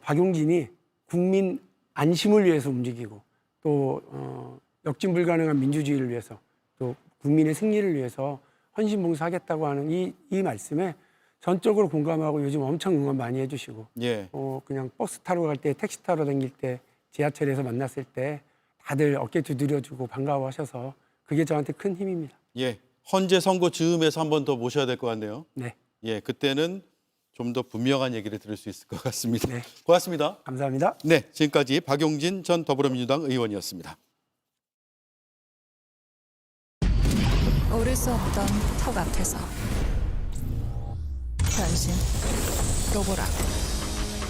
L: 박용진이 국민 안심을 위해서 움직이고 또 역진 불가능한 민주주의를 위해서 또 국민의 승리를 위해서 헌신봉사하겠다고 하는 이 말씀에 전적으로 공감하고 요즘 엄청 응원 많이 해주시고
A: 예.
L: 그냥 버스 타러 갈 때 택시 타러 다닐 때 지하철에서 만났을 때 다들 어깨 두드려주고 반가워하셔서 그게 저한테 큰 힘입니다.
A: 예. 헌재 선고 즈음에서 한 번 더 모셔야 될 것 같네요.
L: 네.
A: 예, 그때는 좀 더 분명한 얘기를 들을 수 있을 것 같습니다.
L: 네.
A: 고맙습니다.
L: 감사합니다.
A: 네, 지금까지 박용진 전 더불어민주당 의원이었습니다.
N: 오를 수 없던 턱 앞에서 변신 로보락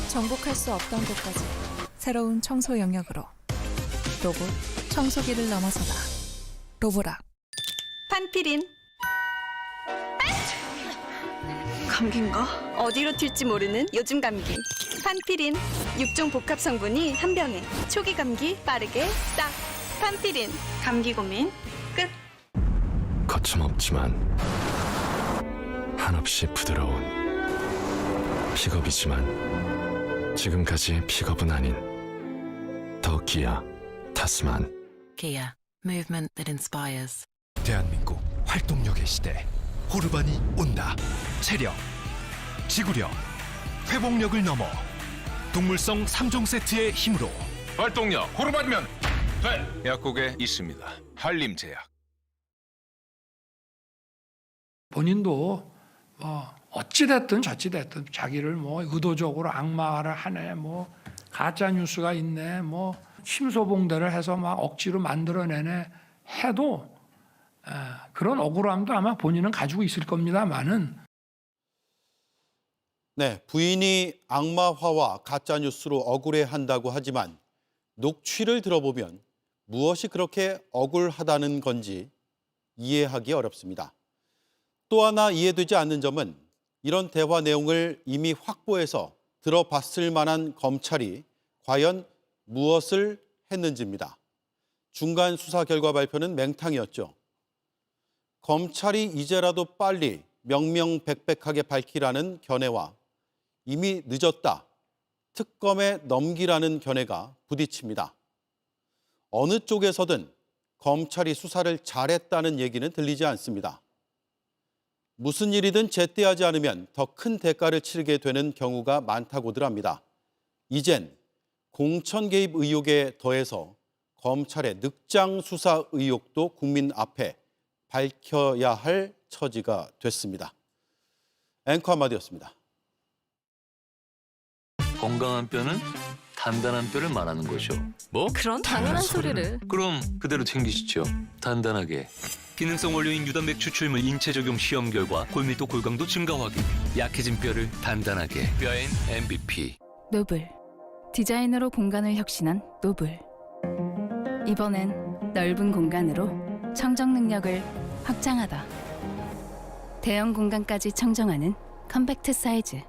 N: 정복할 수 없던 곳까지 새로운 청소 영역으로 로봇 청소기를 넘어서다 로보락
O: 판피린 감기인가? 어디로 튈지 모르는 요즘 감기 판피린 6종 복합 성분이 한 병에 초기 감기 빠르게 딱 판피린 감기 고민 끝.
P: 거침없지만 한없이 부드러운 픽업이지만 지금까지 픽업은 아닌 더 기아 타스만.
N: Kia Movement that inspires.
P: 대한민국 활동력의 시대 호르반이 온다. 체력, 지구력, 회복력을 넘어 동물성 3종 세트의 힘으로
Q: 활동력 호르반이면 돼. 약국에 있습니다. 한림제약.
R: 본인도 어찌됐든 저찌됐든 자기를 뭐 의도적으로 악마를 하네, 뭐 가짜 뉴스가 있네, 뭐 침소봉대를 해서 막 억지로 만들어내네 해도 그런 억울함도 아마 본인은 가지고 있을 겁니다만은.
A: 네, 부인이 악마화와 가짜뉴스로 억울해한다고 하지만 녹취를 들어보면 무엇이 그렇게 억울하다는 건지 이해하기 어렵습니다. 또 하나 이해되지 않는 점은 이런 대화 내용을 이미 확보해서 들어봤을 만한 검찰이 과연 무엇을 했는지입니다. 중간 수사 결과 발표는 맹탕이었죠. 검찰이 이제라도 빨리 명명백백하게 밝히라는 견해와 이미 늦었다, 특검에 넘기라는 견해가 부딪힙니다. 어느 쪽에서든 검찰이 수사를 잘했다는 얘기는 들리지 않습니다. 무슨 일이든 제때하지 않으면 더 큰 대가를 치르게 되는 경우가 많다고들 합니다. 이젠 공천 개입 의혹에 더해서 검찰의 늑장 수사 의혹도 국민 앞에 밝혀야 할 처지가 됐습니다. 앵커 한마디였습니다.
S: 건강한 뼈는 단단한 뼈를 말하는 거죠. 뭐?
N: 그런 당연한 소리를.
S: 그럼 그대로 챙기시죠. 단단하게. 기능성 원료인 유단백 추출물 인체 적용 시험 결과 골밀도 골강도 증가 확인. 약해진 뼈를 단단하게. 뼈엔 MVP.
N: 노블. 디자인으로 공간을 혁신한 노블. 이번엔 넓은 공간으로 청정 능력을 확장하다. 대형 공간까지 청정하는 컴팩트 사이즈.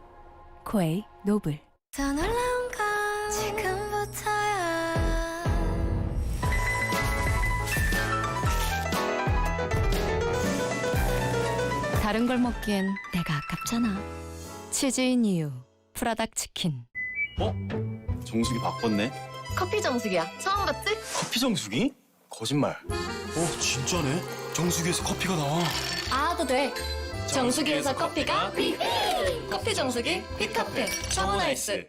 N: 코에이 노블.
O: 더 놀라운 건 지금부터야.
N: 다른 걸 먹기엔 내가 아깝잖아. 치즈인 이유. 프라닭 치킨.
T: 정수기 바꿨네.
O: 커피 정수기야. 처음 봤지?
T: 커피 정수기? 거짓말. 진짜네. 정수기에서 커피가 나와.
O: 알아도 돼. 정수기에서 커피가 픽! 커피 정수기 픽커피 청원아이스.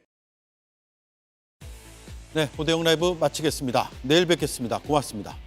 A: 네, 오대영 라이브 마치겠습니다. 내일 뵙겠습니다. 고맙습니다.